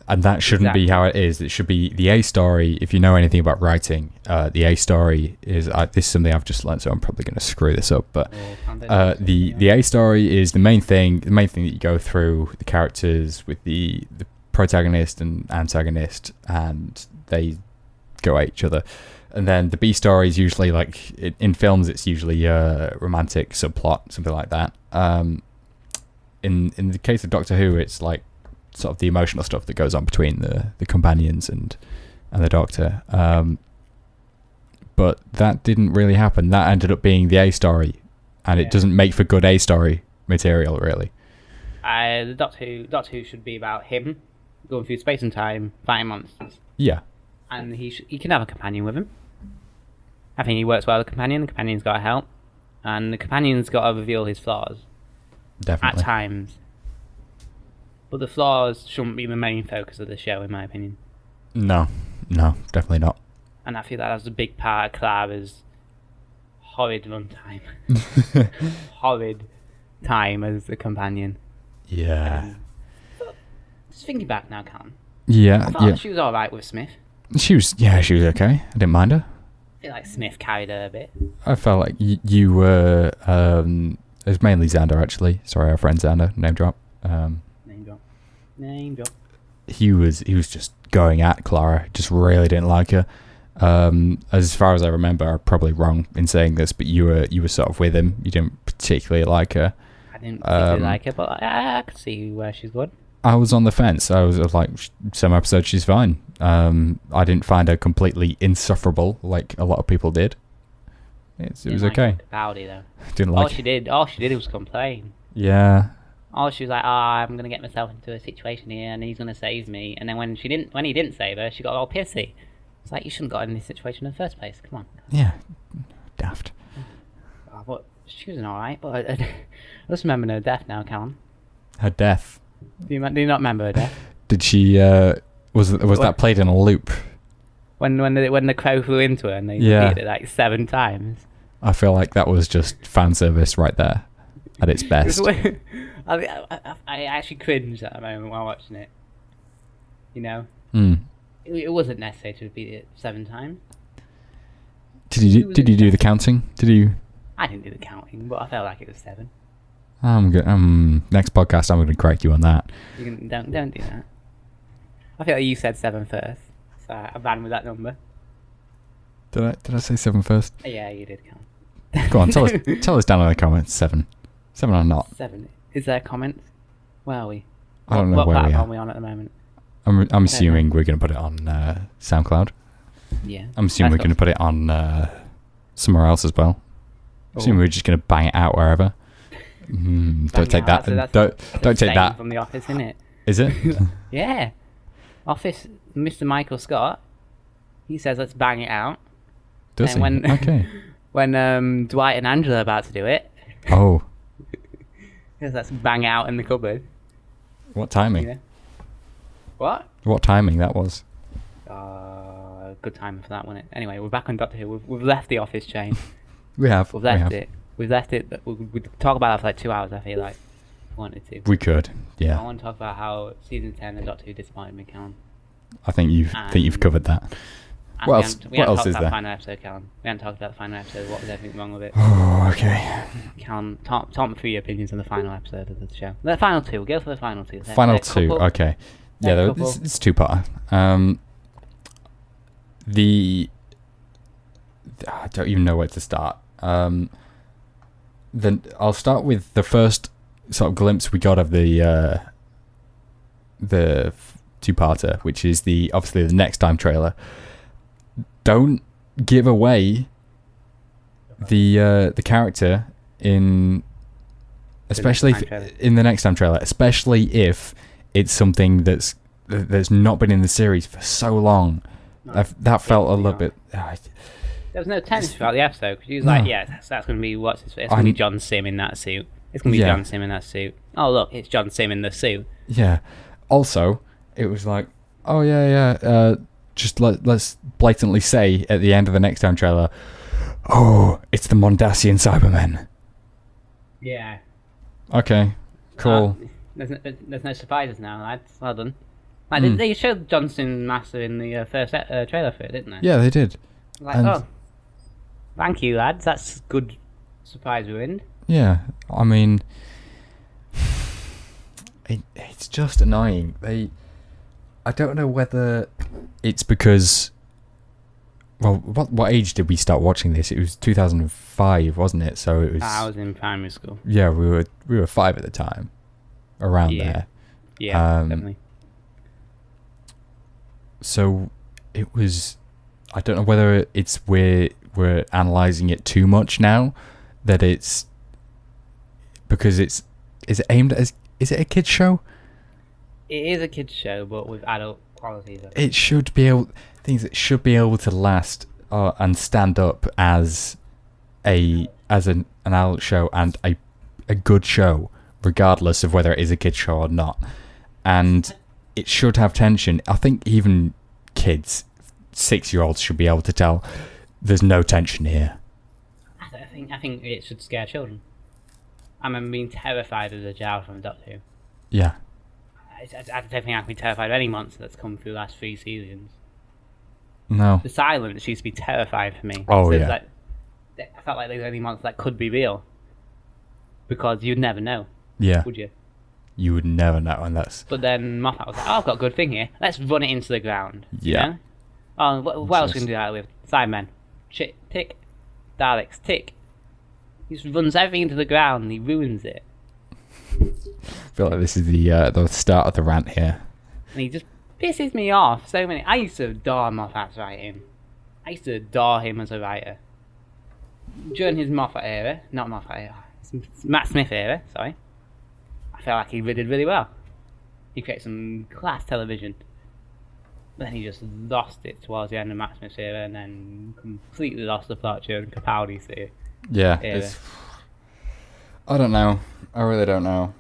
And that shouldn't be how it is. It should be the A story. If you know anything about writing, the A story is this is something I've just learned, so I'm probably going to screw this up. But the A story is the main thing. The main thing that you go through the characters with the protagonist and antagonist, and they go at each other. And then the B story is usually like in films. It's usually a romantic subplot, something like that. In the case of Doctor Who, it's like sort of the emotional stuff that goes on between the companions and the Doctor. But that didn't really happen. That ended up being the A story, and it doesn't make for good A story material, really. The Doctor Who should be about him going through space and time, fighting monsters. Yeah. And he can have a companion with him. I think he works well with the companion. The companion's got to help, and the companion's got to reveal his flaws. Definitely. At times. But the flaws shouldn't be the main focus of the show, in my opinion. No, definitely not. And I feel that was a big part of Clara's horrid runtime. Horrid time as the companion. Yeah. Just thinking back now, Callum. Yeah. I thought she was alright with Smith. She was okay. I didn't mind her. I feel like Smith carried her a bit. I felt like you were... it was mainly Xander, actually. Sorry, our friend Xander. Name drop. Name drop. He was just going at Clara. Just really didn't like her. As far as I remember, I'm probably wrong in saying this, but you were sort of with him. You didn't particularly like her. I didn't particularly like her, but I could see where she's good. I was on the fence. I was like, some episodes she's fine. I didn't find her completely insufferable like a lot of people did. It was okay. Bowdy though. Didn't like. All she did was complain. Yeah. Oh, she was like, I'm gonna get myself into a situation here, and he's gonna save me. And then when he didn't save her, she got all pissy. It's like, you shouldn't have got in this situation in the first place. Come on. Yeah. Daft. But she was alright. But I just remember her death now, Callum. Her death. Do you not remember her death? Did she? Was that played in a loop? When the crow flew into her and they repeated it like 7 times. I feel like that was just fan service right there, at its best. I actually cringed at the moment while watching it. You know, it wasn't necessary to repeat it 7 times. Did you do the counting? I didn't do the counting, but I felt like it was 7. I'm good. Next podcast, I'm going to correct you on that. Don't do that. I feel like you said 7 first, so I ran with that number. Did I say 7 first? Yeah, you did count. Go on, tell us down in the comments. 7 or not? 7. Is there comments? Where are we? I don't know what where we are. What platform are we on at the moment? I'm assuming we're going to put it on SoundCloud. Yeah. I'm assuming we're going to put it on somewhere else as well. I'm assuming we're just going to bang it out wherever. Don't take that. Don't take that from The Office, isn't it? Is it? Yeah. Office, Mr. Michael Scott. He says, "Let's bang it out." Does he? Okay. When Dwight and Angela are about to do it. Oh. Because that's bang out in the cupboard. What timing? Yeah. What? What timing that was? Good timing for that, wasn't it? Anyway, we're back on Doctor Who. We've left the office chain. We have. We've left it. We've left it. We talk about that for like 2 hours, I feel like. If we wanted to. We could, yeah. I want to talk about how season 10 of Doctor Who disappointed me, Callum. I think you've covered that. What else is there? We haven't talked about the final episode, Callum. We haven't talked about the final episode. What was everything wrong with it? Oh, okay. Callum, talk me through your opinions on the final episode of the show. The final two. Go for the final two. Final two. Okay. Yeah, it's two-part. I don't even know where to start. Then I'll start with the first sort of glimpse we got of the two-parter, which is obviously the Next Time trailer. Don't give away the character especially in the Next Time trailer, especially if it's something that's not been in the series for so long. No, that felt a little bit. There was no tension throughout the episode because he was like, "Yeah, that's going to be it's going to be John Sim in that suit. It's going to be John Sim in that suit. Oh look, it's John Sim in the suit." Yeah. Also, it was like, "Oh yeah. Just let's blatantly say at the end of the Next Time trailer, oh, it's the Mondasian Cybermen." Yeah. Okay. Cool. There's no surprises now, lads. Well done. Like, they showed Johnson Master in the first trailer for it, didn't they? Yeah, they did. Like, thank you, lads. That's good surprise ruined. Yeah, I mean, it's just annoying. I don't know whether it's because. Well, what age did we start watching this? It was 2005, wasn't it? So it was. I was in primary school. Yeah, we were 5 at the time, around there. Yeah, definitely. So it was. I don't know whether it's we're analysing it too much now, that it's because is it aimed as, is it a kids show? It is a kids show, but with adult qualities. It should be able to last and stand up as an adult show and a good show, regardless of whether it is a kids show or not. And it should have tension. I think even kids, 6-year-olds, should be able to tell there's no tension here. I think it should scare children. I remember being terrified of the Jar from Doctor Who. Yeah. I don't think I can be terrified of any monster that's come through the last 3 seasons. No. The silence used to be terrifying for me. Oh, so yeah. I felt like there was only monsters that could be real. Because you'd never know. Yeah. Would you? You would never know, and that's... But then Moffat was like, I've got a good thing here. Let's run it into the ground. Yeah. You know? Oh, what else can we do that with? Cybermen. Tick. Daleks. Tick. He just runs everything into the ground and he ruins it. I feel like this is the start of the rant here. And he just pisses me off so many. I used to adore Moffat's writing. I used to adore him as a writer. During his Moffat era, not Moffat era, Matt Smith era, sorry. I felt like he did really well. He created some class television. But then he just lost it towards the end of Matt Smith's era and then completely lost the plot during Capaldi's era. Yeah. I don't know. I really don't know.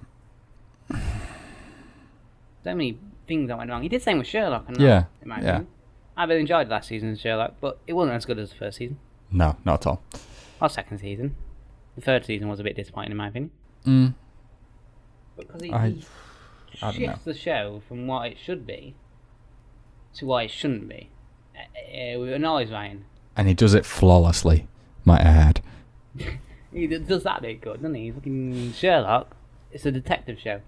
So many things that went wrong. He did the same with Sherlock. And yeah. In my opinion. I really enjoyed last season's Sherlock, but it wasn't as good as the first season. No, not at all. Or second season. The third season was a bit disappointing in my opinion. Because he shifts the show from what it should be to what it shouldn't be. With an always writing. And he does it flawlessly, might I add. He does that bit good, doesn't he? Fucking Sherlock, it's a detective show.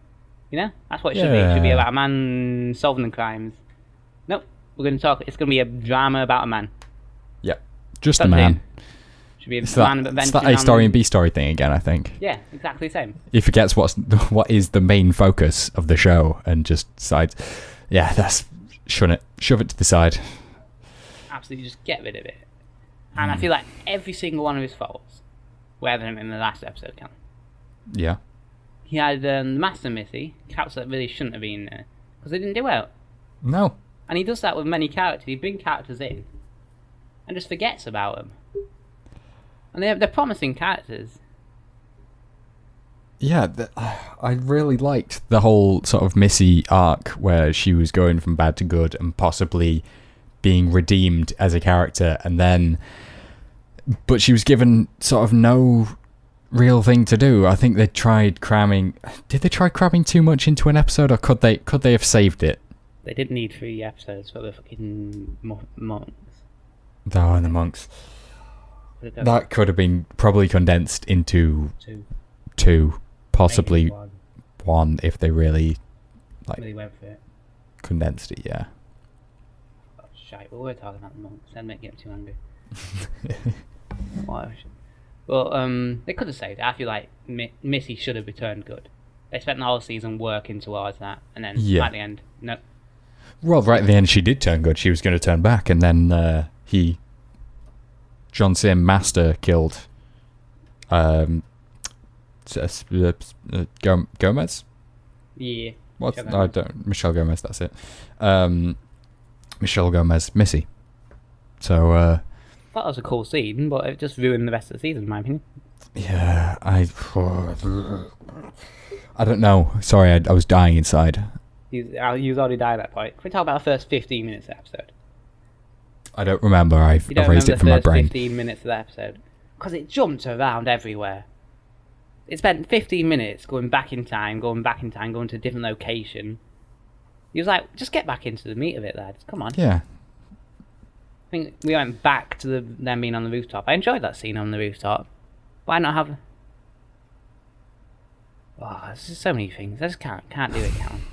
You know? That's what it should be. It should be about a man solving the crimes. Nope. We're going to talk, it's going to be a drama about a man. Yep. Just a man. Should be a man it's that A story and B story thing again, I think. Yeah, exactly the same. He forgets what is the main focus of the show and just decides, shove it to the side. Absolutely, just get rid of it. And I feel like every single one of his faults were evident in the last episode, Cam. Yeah. He had the Master Missy, characters that really shouldn't have been there, because they didn't do well. No. And he does that with many characters. He brings characters in and just forgets about them. And they're promising characters. Yeah, I really liked the whole sort of Missy arc where she was going from bad to good and possibly being redeemed as a character, but she was given sort of no real thing to do. I think they tried cramming. Did they try cramming too much into an episode, or could they have saved it? They didn't need 3 episodes for the fucking monks. Oh, and the monks. That could have been probably condensed into 2, possibly 1 if they really went for it. Condensed it. Yeah. Oh, shite. Well, we're talking about the monks. Then make get too angry. Well, they could have saved it. I feel like Missy should have returned good. They spent the whole season working towards that, and then at the end, no. Well, right at the end, she did turn good. She was going to turn back, and then John Sim Master killed Gomez. Yeah. Michelle Gomez. That's it. Michelle Gomez, Missy. So. I thought that was a cool scene, but it just ruined the rest of the season, in my opinion. Yeah, I don't know. Sorry, I was dying inside. You already died at that point. Can we talk about the first 15 minutes of the episode? I don't remember. I've erased it from my brain. 15 minutes of the episode. Because it jumped around everywhere. It spent 15 minutes going back in time, going to a different location. He was like, just get back into the meat of it, lads. Come on. Yeah. I think we went back to them being on the rooftop. I enjoyed that scene on the rooftop. Why not have... Oh, there's just so many things. I just can't do it, Callum.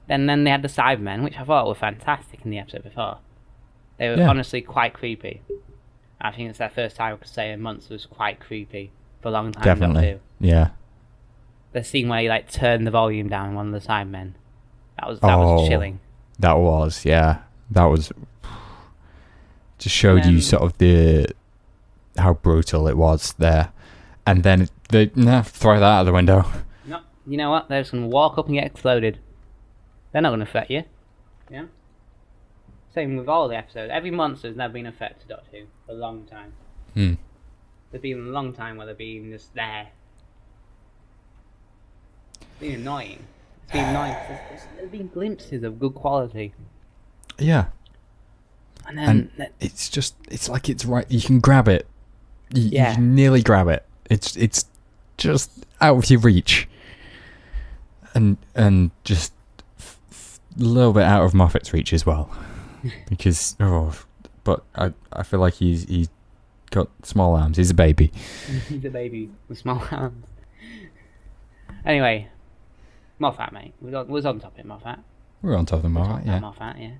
Then they had the Cybermen, which I thought were fantastic in the episode before. They were honestly quite creepy. I think it's their first time I could say in months was quite creepy for a long time. Definitely, yeah. The scene where you turned the volume down on one of the Cybermen. That was chilling. That was, yeah. That was... Just showed you sort of how brutal it was there. And then they throw that out of the window. No, you know what? They're just going to walk up and get exploded. They're not going to affect you. Yeah? Same with all the episodes. Every monster's never been affected Doctor Who for a long time. There's been a long time where they've been just there. It's been annoying. There's been glimpses of good quality. Yeah. And it's like it's right. You can grab it. You can nearly grab it. It's just out of your reach. And just a little bit out of Moffat's reach as well. Because but I feel like he's got small arms. He's a baby. He's a baby with small arms. Anyway, Moffat, mate. We was on top of Moffat. We're on top of Moffat, yeah. Moffat, yeah.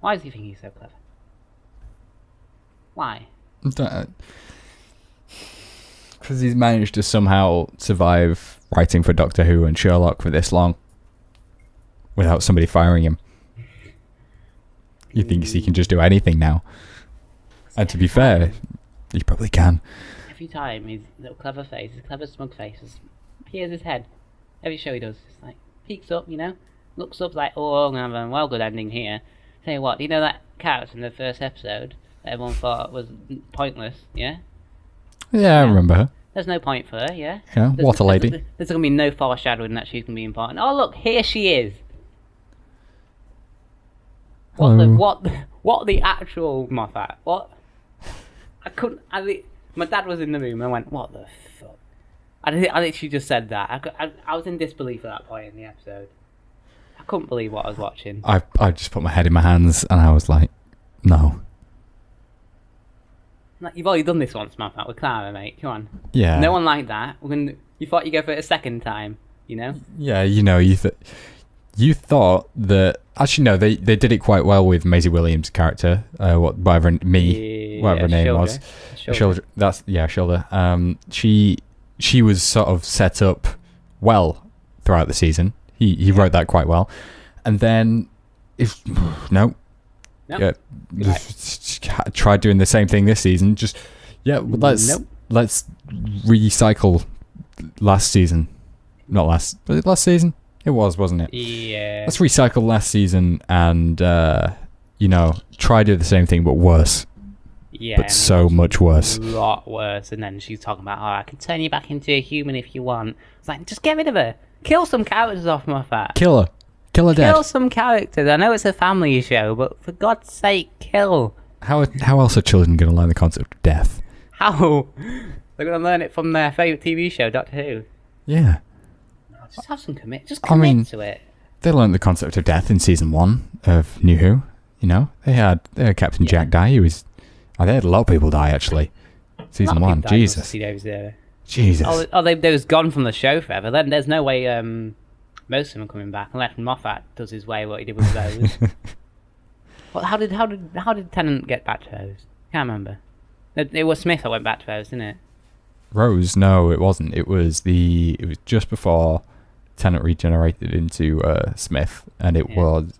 Why does he think he's so clever? Why? Because he's managed to somehow survive writing for Doctor Who and Sherlock for this long without somebody firing him. He thinks he can just do anything now. And to be fair, he probably can. Every time his little clever face, his clever smug face, appears his head. Every show he does, just peeks up, looks up oh, I'm going to have a well good ending here. Tell you what, do you know that character in the first episode that everyone thought was pointless, yeah? Yeah, I remember her. There's no point for her, yeah? Yeah, what a lady. There's going to be no foreshadowing that she's going to be important. Oh, look, here she is. What the actual Moffat? What? My dad was in the room and I went, what the fuck? I think she just said that. I was in disbelief at that point in the episode. I couldn't believe what I was watching. I just put my head in my hands and I was like, no. You've already done this once, Moffat, with Clara, mate. Come on. Yeah. No one liked that. You thought you'd go for it a second time, Yeah, you thought that... Actually, no, they did it quite well with Maisie Williams' character. Whatever her name was. Shoulder. Shoulder. She was sort of set up well throughout the season. He wrote that quite well. And then... Try doing the same thing this season. Let's recycle last season. Not last... Was it last season? It was, wasn't it? Yeah. Let's recycle last season and, try to do the same thing but worse. but so much worse. A lot worse. And then she's talking about, I can turn you back into a human if you want. It's like, just get rid of her. Kill some characters off Moffat. Kill her. Kill her dead. Kill some characters. I know it's a family show, but for God's sake, kill. How else are children going to learn the concept of death? How? They're going to learn it from their favourite TV show, Doctor Who. Yeah. Just have some commit. Just commit to it. They learned the concept of death in season 1 of New Who. You know, they had Captain Jack die. They had a lot of people die actually. Season 1. Jesus. Jesus. They was gone from the show forever. Then there's no way most of them are coming back unless Moffat does his way what he did with Rose. Well, how did Tennant get back to Rose? Can't remember. It was Smith that went back to Rose, didn't it? Rose? No, it wasn't. It was just before Tennant regenerated into Smith, and it was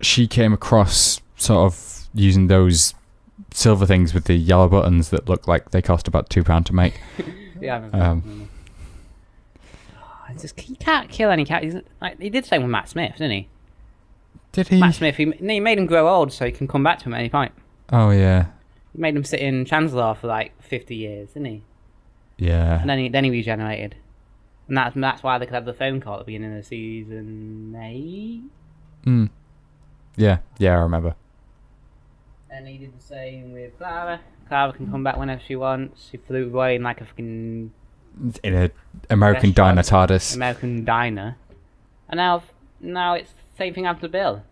she came across sort of using those silver things with the yellow buttons that look like they cost about £2 to make. Yeah, I remember. You can't kill any characters. Like, he did the same with Matt Smith, didn't he? Did he? Matt Smith, he made him grow old so he can come back to him at any point. Oh, yeah. He made him sit in Chancellor for like 50 years, didn't he? Yeah. And then he regenerated. And that's why they could have the phone call at the beginning of season 8. Yeah, I remember. And he did the same with Clara. Clara can come back whenever she wants. She flew away in like a fucking... in an American diner TARDIS. American diner. And now it's the same thing after Bill.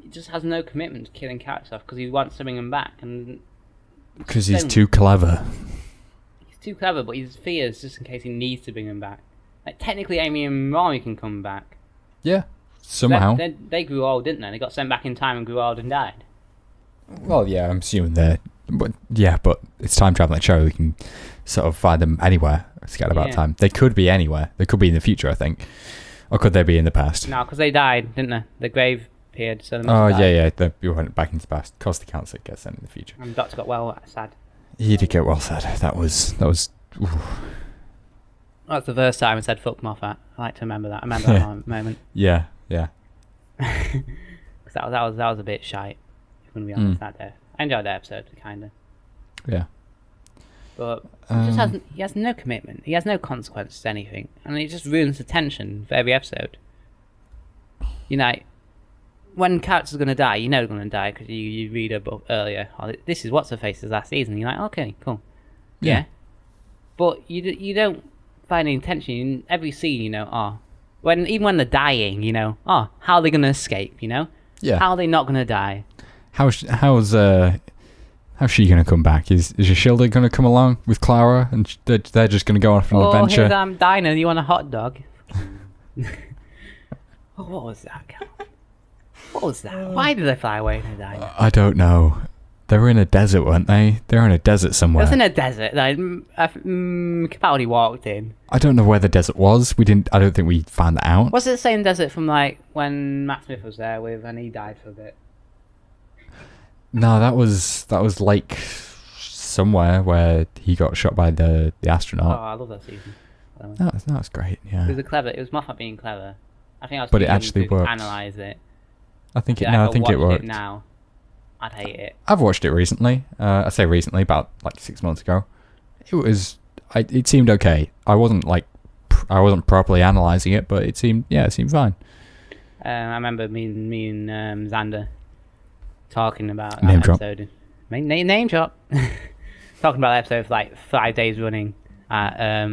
He just has no commitment to killing characters off because he wants to bring them back. And because he's too clever. He's too clever, but he fears just in case he needs to bring them back. Like, technically, Amy and Rory can come back. Yeah, somehow. They grew old, didn't they? They got sent back in time and grew old and died. Well, yeah, I'm assuming they're... But it's time traveling show. We can sort of find them anywhere. Forget about time. They could be anywhere. They could be in the future, I think. Or could they be in the past? No, because they died, didn't they? The grave appeared, so they must have died. They went back into the past. Of course they can't get sent in the future. And Doctor got well sad. He did get well sad. That was... Ooh. That's the first time I said fuck Moffat. I like to remember that. I remember that moment. Yeah. Because that was a bit shite, if I'm going to be honest, that day. I enjoyed that episode, kind of. Yeah. But he has no commitment. He has no consequence to anything. And it just ruins the tension for every episode. You know, when characters are going to die, you know they're going to die because you read a book earlier. Oh, this is What's-Her-Face's last season. You're like, okay, cool. Yeah. But you don't find any tension in every scene, you know, even when they're dying, you know, how are they going to escape, you know? Yeah. How are they not going to die? How's she going to come back? Is Shilda going to come along with Clara and they're just going to go off on an adventure? Oh, here's diner. You want a hot dog? What was that? What was that? Why did they fly away in a diner? I don't know. They were in a desert, weren't they? They were in a desert somewhere. It was in a desert. Capaldi walked in. I don't know where the desert was. I don't think we found that out. Was it the same desert from like when Matt Smith was there and he died for a bit? No, that was like somewhere where he got shot by the astronaut. Oh, I love that season. That was great. Yeah. It was Moffat being clever. I think I was. But it actually worked. Analyze it. I think it worked. Now, I'd hate it. I've watched it recently. I say recently, about like 6 months ago. It seemed okay. I wasn't properly analysing it, but it seemed fine. I remember me and Xander talking about name that drop. Episode. Name drop. Talking about the episode for like 5 days running at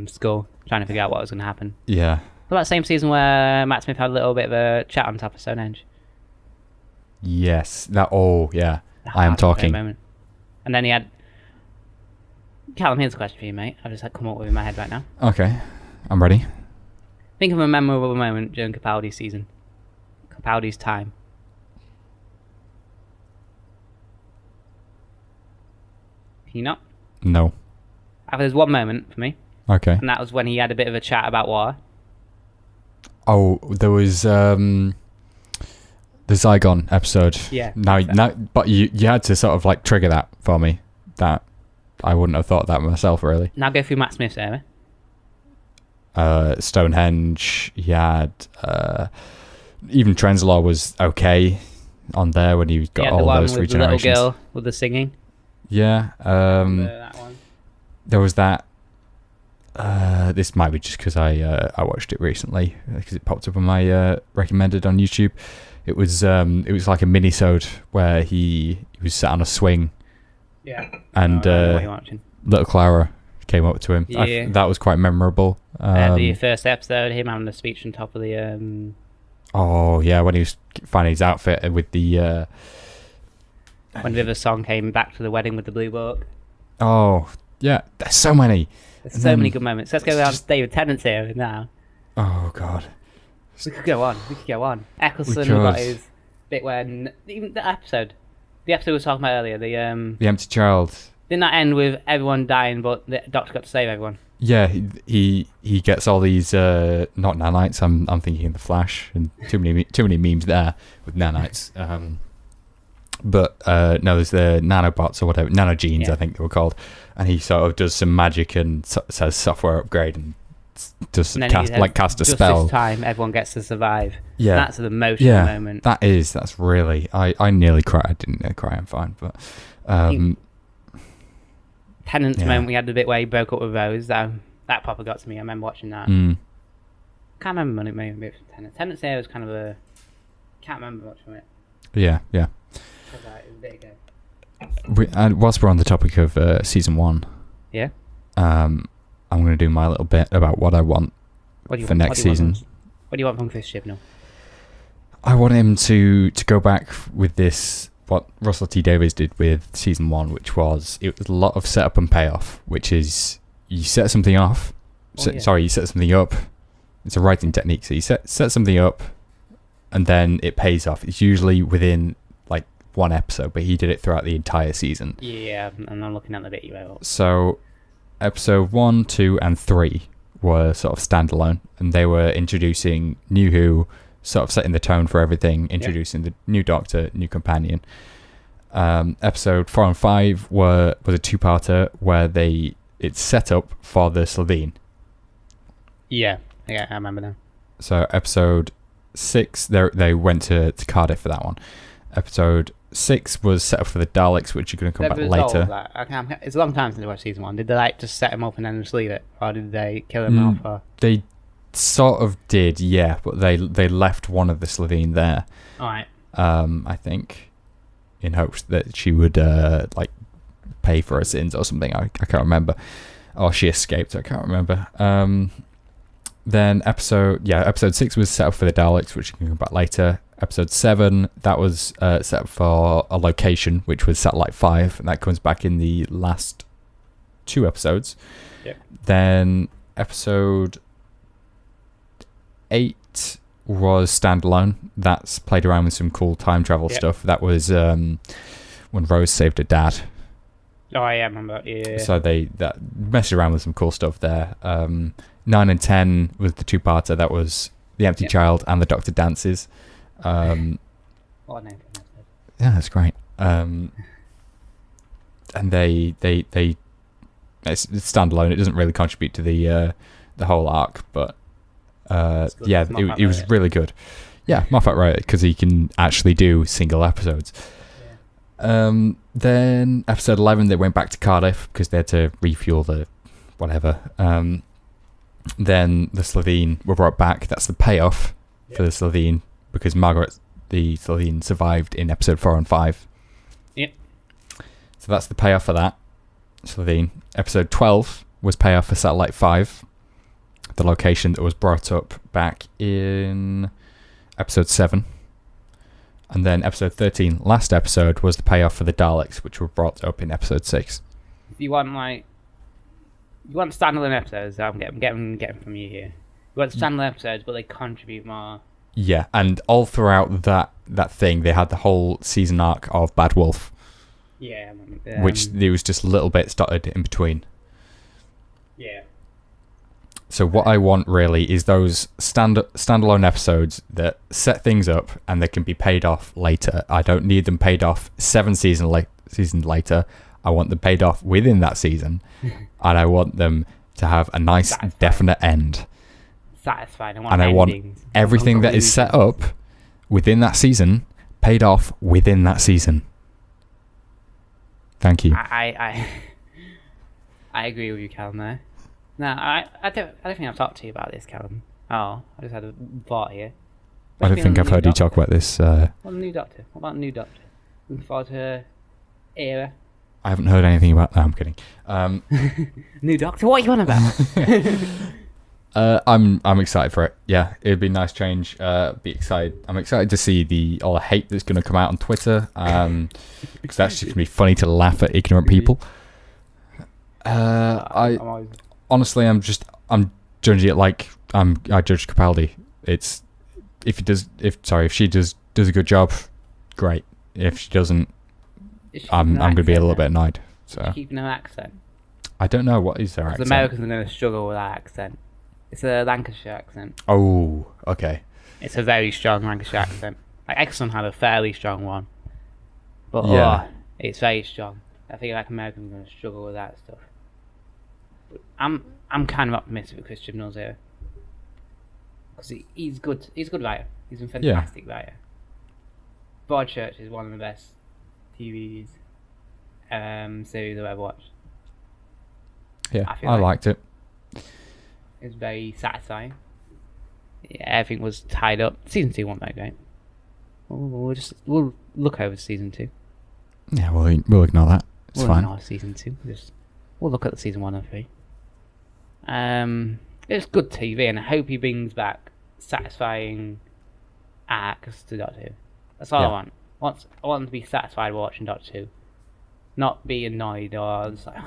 school, trying to figure out what was going to happen. Yeah. What about the same season where Matt Smith had a little bit of a chat on top of Stonehenge? Yes. Yeah. I am talking. Moment. And then he had... Callum, here's a question for you, mate. I've just come up with it in my head right now. Okay. I'm ready. Think of a memorable moment during Capaldi's season. Capaldi's time. Can you not? No. There's one moment for me. Okay. And that was when he had a bit of a chat about war. Oh, there was the Zygon episode. Yeah. But you had to sort of like trigger that for me. That I wouldn't have thought that myself, really. Now go through Matt Smith's era. Stonehenge. He had Even Trenzalore was okay on there when he got all those regenerations. The little girl with the singing. Yeah. That one. There was that. This might be just because I watched it recently because it popped up on my recommended on YouTube. It was like a mini-sode where he was sat on a swing. Yeah. And little Clara came up to him. Yeah. That was quite memorable. The first episode, him having a speech on top of the. Oh yeah, when he was finding his outfit with the. When the other song came back to the wedding with the blue book. Oh yeah, there's so many. There's so many good moments. Let's go down to David Tennant's here now. Oh god. We could go on. Eccleston got his bit when even the episode we were talking about earlier. The empty child. Didn't that end with everyone dying, but the Doctor got to save everyone? Yeah, he gets all these not nanites. I'm thinking the Flash, and too many memes there with nanites. But no, there's the nanobots or whatever, nanogenes, I think they were called, and he sort of does some magic and says software upgrade and does cast a spell. This time, everyone gets to survive. Yeah, that's an emotional moment. That's really. I nearly cried. I didn't nearly cry. I'm fine, but. Tennant's moment, we had the bit where he broke up with Rose. That proper got to me. I remember watching that. Can't remember many bits from Tennant. Tennant's hair was kind of a. Can't remember much from it. Yeah. It was a bit ago. Whilst we're on the topic of season 1, I'm going to do my little bit about what I want for next season. What do you want from Chris Chibnall? I want him to go back with this. What Russell T Davies did with season 1, which was a lot of setup and payoff, which is you set something off. You set something up. It's a writing technique. So you set something up, and then it pays off. It's usually within like one episode, but he did it throughout the entire season. Yeah, and I'm looking at the bit you wrote. So episode 1, 2, and 3 were sort of standalone, and they were introducing New Who, sort of setting the tone for everything, introducing the new Doctor, new companion. Episode 4 and 5 was a two-parter where it's set up for the Slovene. Yeah, I remember now. So episode 6, they went to Cardiff for that one. Episode 6 was set up for the Daleks, which are going to come back later. It's a long time since I watched season 1. Did they just set him up and then just leave it, or did they kill him off? Or? They sort of did, yeah, but they left one of the Slovene there. All right. I think, in hopes that she would pay for her sins or something. I can't remember, or she escaped. I can't remember. Then episode 6 was set up for the Daleks, which can come back later. Episode 7, that was set up for a location, which was Satellite 5, and that comes back in the last 2 episodes. Yep. Then episode 8 was standalone. That's played around with some cool time travel stuff. That was when Rose saved her dad. Oh, I remember. Yeah. So they messed around with some cool stuff there. 9 and 10 was the two-parter. That was The Empty Child and The Doctor Dances. What a name for an episode. Yeah, that's great. And they it's standalone. It doesn't really contribute to the whole arc, but it was really good. Yeah, Moffat wrote it because he can actually do single episodes. Yeah. Then episode 11, they went back to Cardiff because they had to refuel the whatever. Then the Slovene were brought back. That's the payoff for the Slovene because Margaret the Slovene survived in episode 4 and 5. Yep. So that's the payoff for that. Slovene. Episode 12 was payoff for Satellite 5. The location that was brought up back in episode 7. And then episode 13, last episode, was the payoff for the Daleks, which were brought up in episode 6. If you want standalone episodes, I'm getting from you here. You want standalone episodes, but they contribute more. Yeah, and all throughout that thing, they had the whole season arc of Bad Wolf. Yeah. Which there was just little bits dotted in between. Yeah. So what I want really is those standalone episodes that set things up and they can be paid off later. I don't need them paid off 7 seasons later. I want them paid off within that season, and I want them to have a nice, definite end. Satisfying. I want everything that is set up within that season paid off within that season. Thank you. I agree with you, Callum. There. No, I don't think I've talked to you about this, Callum. Oh, I just had a thought here. I don't think I've heard you talk about this. What about the new Doctor? Looking forward to her era. I haven't heard anything about that. I'm kidding. New Doctor? What are you on about? I'm excited for it. Yeah, it'd be a nice change. Be excited. I'm excited to see all the hate that's going to come out on Twitter. Because that's just going to be funny to laugh at ignorant people. Honestly, I'm judging it like I judge Capaldi. It's if she does a good job, great. If she doesn't, I'm going to be a little bit annoyed. So keeping her accent. I don't know what is her accent. Americans are going to struggle with that accent. It's a Lancashire accent. Oh, okay. It's a very strong Lancashire accent. Like Exxon had a fairly strong one, but it's very strong. I think like Americans are going to struggle with that stuff. But I'm kind of optimistic with Chris Chibnall's here because he's good. He's a good writer. He's a fantastic writer. Broadchurch is one of the best TV series I've ever watched. Yeah, I liked it. It was very satisfying. Yeah, everything was tied up. Season 2 wasn't that great. We'll look over Season 2. Yeah, we'll ignore that. It's fine. We'll ignore Season 2. We'll look at the Season 1 and 3. It's good TV, and I hope he brings back satisfying arcs to Doctor Who. That's all I want. I want to be satisfied watching Doctor Who, not be annoyed or just like,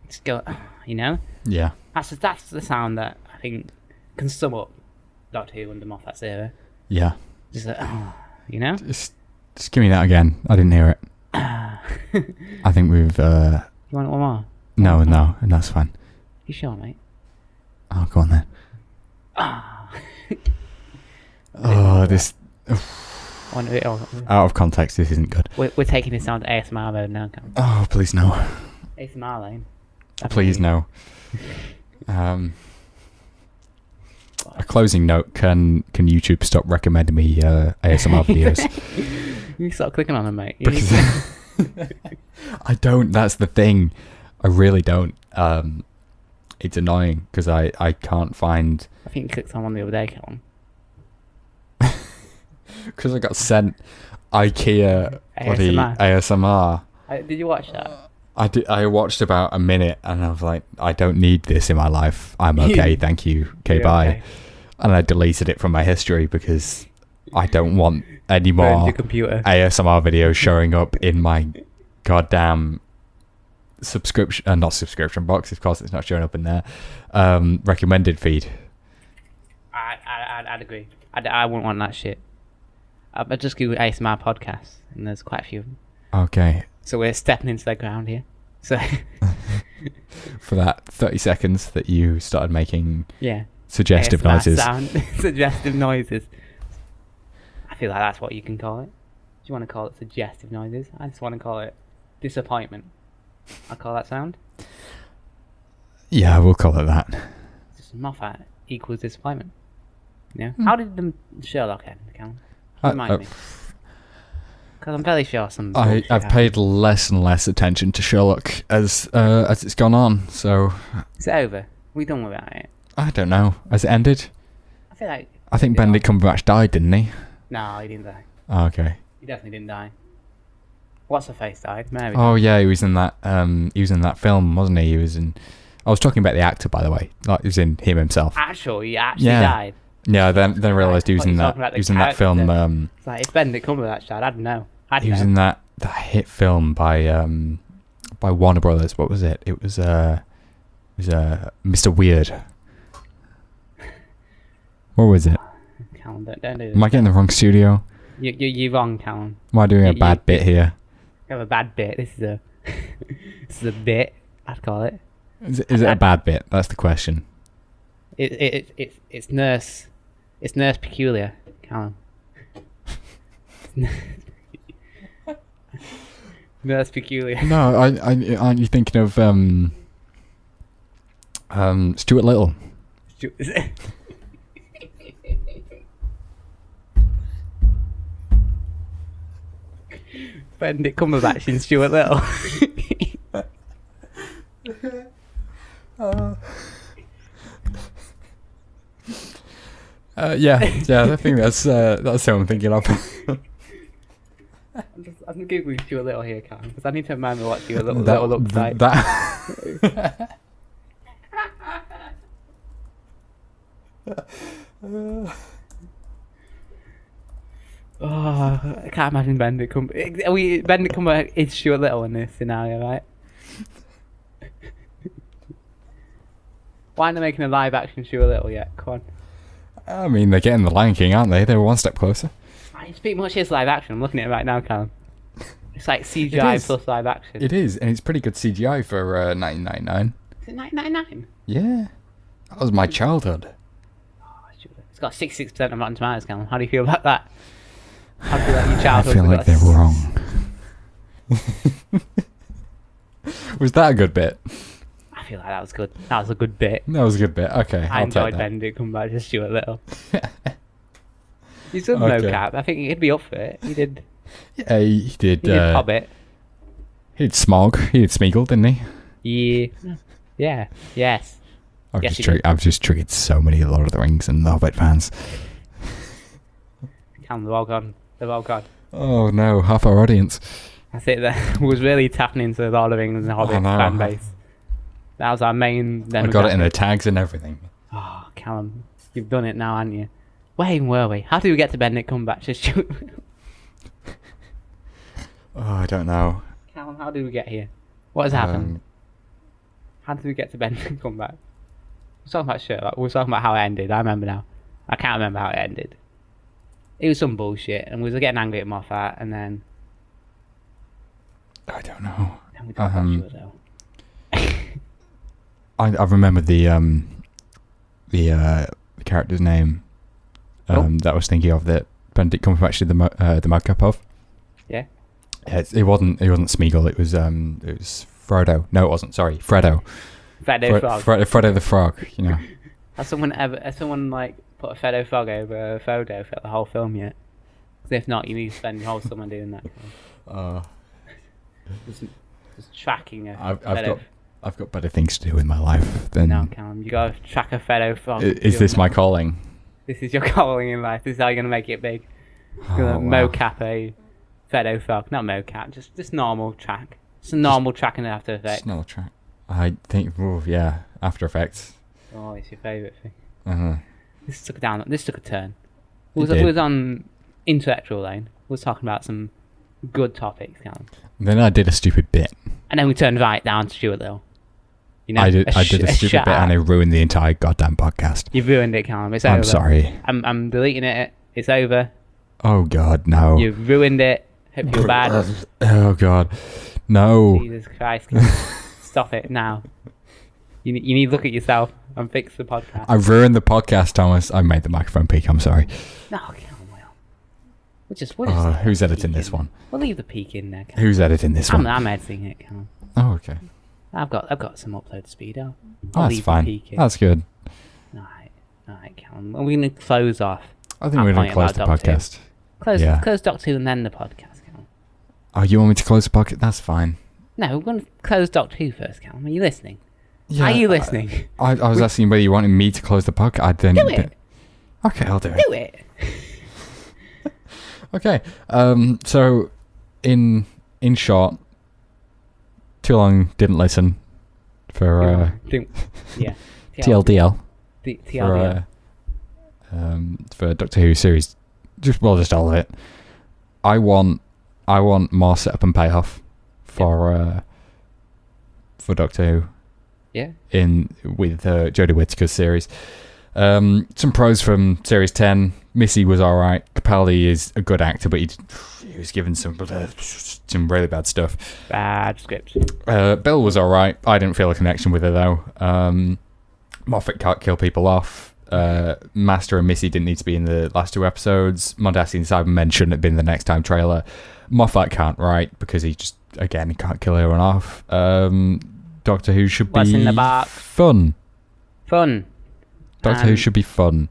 just go, you know. Yeah. That's the sound that I think can sum up Doctor Who under Moffat's era. Yeah. Just like, you know. Just give me that again. I didn't hear it. I think we've. You want one more? No, and that's fine. You sure, mate? Oh, go on then. This. Out of context, this isn't good. We're taking this down to ASMR mode now, Cam. Oh, please no. ASMR lane. Please no. A closing note: Can YouTube stop recommending me ASMR videos? You start clicking on them, mate. Because I don't. That's the thing. I really don't. It's annoying because I can't find. I think you clicked on one the other day, Callum. Because I got sent IKEA bloody ASMR. Did you watch that? I watched about a minute and I was like, I don't need this in my life. I'm okay, thank you. Okay, bye. Okay. And I deleted it from my history because I don't want any more ASMR videos showing up in my goddamn not subscription box. Of course, it's not showing up in there. Recommended feed. I'd agree. I wouldn't want that shit. I just Google ASMR podcasts, and there's quite a few of them. Okay. So we're stepping into the ground here. So for that 30 seconds that you started making suggestive ASMR noises. Suggestive noises. I feel like that's what you can call it. Do you want to call it suggestive noises? I just want to call it disappointment. I'll call that sound. Yeah, we'll call it that. Just Moffat equals disappointment. Yeah. How did the Sherlock end, Callum? Remind me. Because I'm fairly sure some. I've paid less and less attention to Sherlock as it's gone on. So. Is it over? We done with it? I don't know. Has it ended? I feel like. I think Benedict Cumberbatch died, didn't he? No, he didn't die. Oh, okay. He definitely didn't die. What's her face died? Mary. Oh yeah, he was in that. He was in that film, wasn't he? He was in. I was talking about the actor, by the way. Like, he was in him himself. He actually died. Yeah, then I realised he was in that. He was in that film. It's like if Benedict Cumberbatch died, I don't know. He was in that hit film by Warner Brothers. What was it? It was Mr. Weird. What was it? Callum, don't do this. Am I getting the wrong studio? You're wrong, Callum. Am I doing a bad bit here? You have a bad bit. This is a bit. I'd call it. Is it a bad bit? That's the question. It's nurse. It's Nurse Peculiar, Callum. Nurse Peculiar. No, aren't you thinking of Stuart Little? Benedict Cumberbatch in Stuart Little. Yeah, I think that's what I'm thinking of. I'm googling Stuart Little here, Cam, because I need to remember what Stuart Little looks like. I can't imagine Benedict Cumberbatch. Benedict Cumberbatch is Stuart Little in this scenario, right? Why aren't they making a live action Stuart Little yet? Come on. I mean, they're getting the Lion King, aren't they? They're one step closer. It's pretty much his live action. I'm looking at it right now, Callum. It's like CGI plus live action. It is, and it's pretty good CGI for 1999. Is it 1999? Yeah. That was my childhood. It's got 66% of Rotten Tomatoes, Callum. How do you feel about that? How do you feel like your childhood? I feel like they're wrong. Was that a good bit? I feel like that was good. That was a good bit. That was a good bit. Okay, I enjoyed Benedict Cumberbatch as Stuart Little. He's done mocap. I think he'd be up for it. He did. Yeah, he did. He did Hobbit. He did Smog. He did Smeagol, didn't he? Yeah. Yeah. Yes. I've just triggered so many Lord of the Rings and the Hobbit fans. Cam, they're all gone. They're all gone. Oh no, half our audience. That's it. That was really tapping into the Lord of the Rings and the Hobbit fan base. That was our main. I got it in the tags and everything. Oh, Callum, you've done it now, haven't you? Where were we? How did we get to Benedict Cumberbatch? Oh, I don't know. Callum, how did we get here? What has happened? How did we get to Benedict Cumberbatch? We're talking about Sherlock. We're talking about how it ended. I remember now. I can't remember how it ended. It was some bullshit, and we were getting angry at Moffat, and then... I don't know. Then we talked about Stuart Little. I remember the character's name that I was thinking of that Benedict Cumberbatch did the mocap of. Yeah. It wasn't Smeagol. It was Frodo. No, it wasn't. Sorry, Frodo. Frodo the Frog. You know. Has someone like put a Frodo Frog over a Frodo for the whole film yet? Because if not, you need to spend the whole summer doing that. Just tracking a. I've got better things to do in my life than. No, Callum, you got to track a Frodo Frog. Is this my calling? This is your calling in life. This is how you're gonna make it big. You're gonna mocap a Frodo Frog, not mocap, just normal track. It's a normal track in After Effects. Just normal track. I think, After Effects. Oh, it's your favourite thing. Uh-huh. This took a turn. It was on intellectual lane. We was talking about some good topics, Callum. Then I did a stupid bit. And then we turned right down to Stuart Little. You know, I did a stupid bit and I ruined the entire goddamn podcast. You've ruined it, Callum. It's over. I'm sorry. I'm deleting it. It's over. Oh God, no. You've ruined it. Hope you feel bad. Oh God, no. Jesus Christ. Stop it now. You need to look at yourself and fix the podcast. I ruined the podcast, Thomas. I made the microphone peak. I'm sorry. No, Callum, we'll just who's editing this one? We'll leave the peak in there, Callum. Who's editing this one? I'm editing it, Callum. Oh, okay. I've got some upload speed. I'll that's leave fine. The peak in. That's good. Alright, Callum. Are we going to close off? I think we're going to close the podcast. Close Doctor Who and then the podcast, Callum. Oh, you want me to close the podcast? That's fine. No, we're going to close Doctor Who first, Callum. Are you listening? Yeah, are you listening? I was asking whether you wanted me to close the podcast. Do it. Okay, I'll do it. Do it. Okay. So, in short, too long didn't listen for yeah TLDL. TLDL. For Doctor Who series, just all of it. I want more setup and payoff for Doctor Who. Yeah. With Jodie Whittaker's series. Some pros from series 10. Missy was alright. Capaldi is a good actor, but he was given some really bad stuff. Bad script. Bill was alright. I didn't feel a connection with her though. Moffat can't kill people off. Master and Missy didn't need to be in the last two episodes. Mondasi and Cybermen shouldn't have been the next time trailer. Moffat can't write because he can't kill anyone off. Doctor Who should be fun. Fun. Doctor Who should be fun.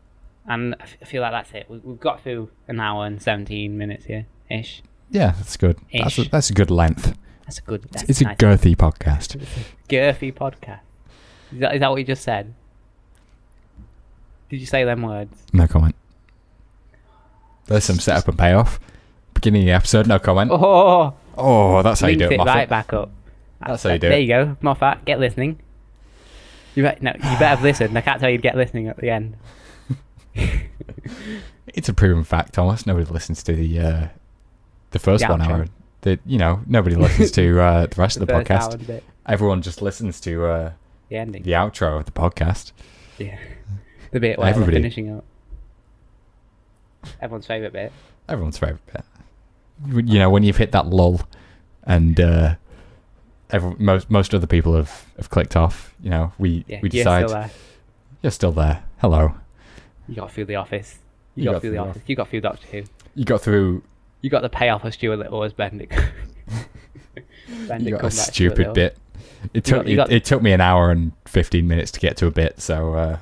And I feel like that's it. We've got through an hour and 17 minutes here, ish. Yeah, that's good. That's a good length. That's a good. It's nice. A girthy podcast. It's a girthy podcast. Is that what you just said? Did you say them words? No comment. There's some setup and payoff. Beginning of the episode, no comment. Oh, that's how you do it, Moffat. Right back up. That's how you do it. There you go, Moffat. Get listening. You better have listened. I can't tell you to get listening at the end. It's a proven fact, Thomas. Nobody listens to the first 1 hour. Nobody listens to the rest of the podcast. Everyone just listens to the ending, the outro of the podcast. Yeah, the bit where we're finishing up. Everyone's favourite bit. When you've hit that lull, and most other people have clicked off. We decide. You're still there. Hello. You got through the office. You got through the office. You got through Doctor Who. You got through. You got the payoff of Stuart Little as Benedict. You got a stupid bit. It took me an hour and 15 minutes to get to a bit. So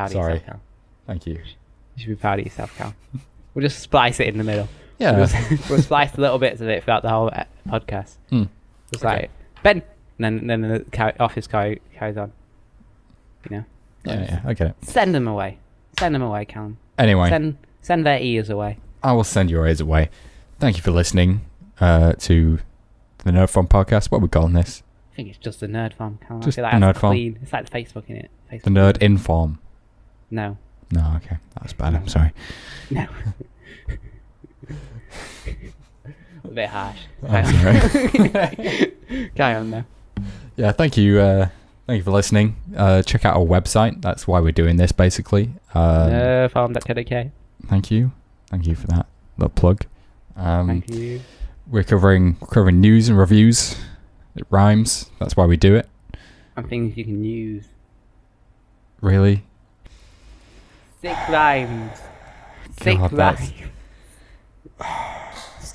sorry. Cal. Thank you. You should be proud of yourself, Cal. We'll just splice it in the middle. Yeah. We'll splice little bits of it throughout the whole podcast. It's like Ben, and then the office carries on. Yeah, I get it. Send them away, Callum. Anyway, send their ears away. I will send your ears away. Thank you for listening to the Nerdform podcast. What are we calling this? I think it's just the Nerdform, Callum. Just the Nerdform. It's like the Facebook, innit? The Nerd Inform. No, okay, that was bad. I'm sorry. No. A bit harsh. Carry on now. Yeah, thank you for listening. Check out our website. That's why we're doing this, basically. Nerdform.co.uk. Thank you for that little plug. Thank you. We're covering news and reviews. It rhymes. That's why we do it. And things you can use. Really? Sick rhymes.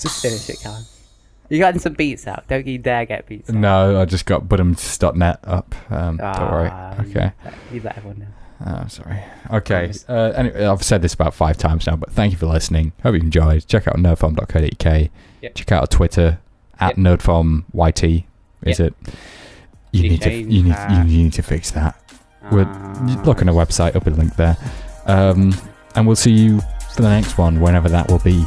Just finish it, Callum. You got some beats out. Don't you dare get beats out. No, I just got budums.net up. Don't worry. Okay. You let everyone know. Oh, sorry. Okay. Anyway, I've said this about 5 times now, but thank you for listening. Hope you enjoyed. Check out nerdform.co.uk. Yep. Check out our Twitter at nerdformyt. Is it? You need to fix that. Look on the website. Up a link there. And we'll see you for the next one, whenever that will be.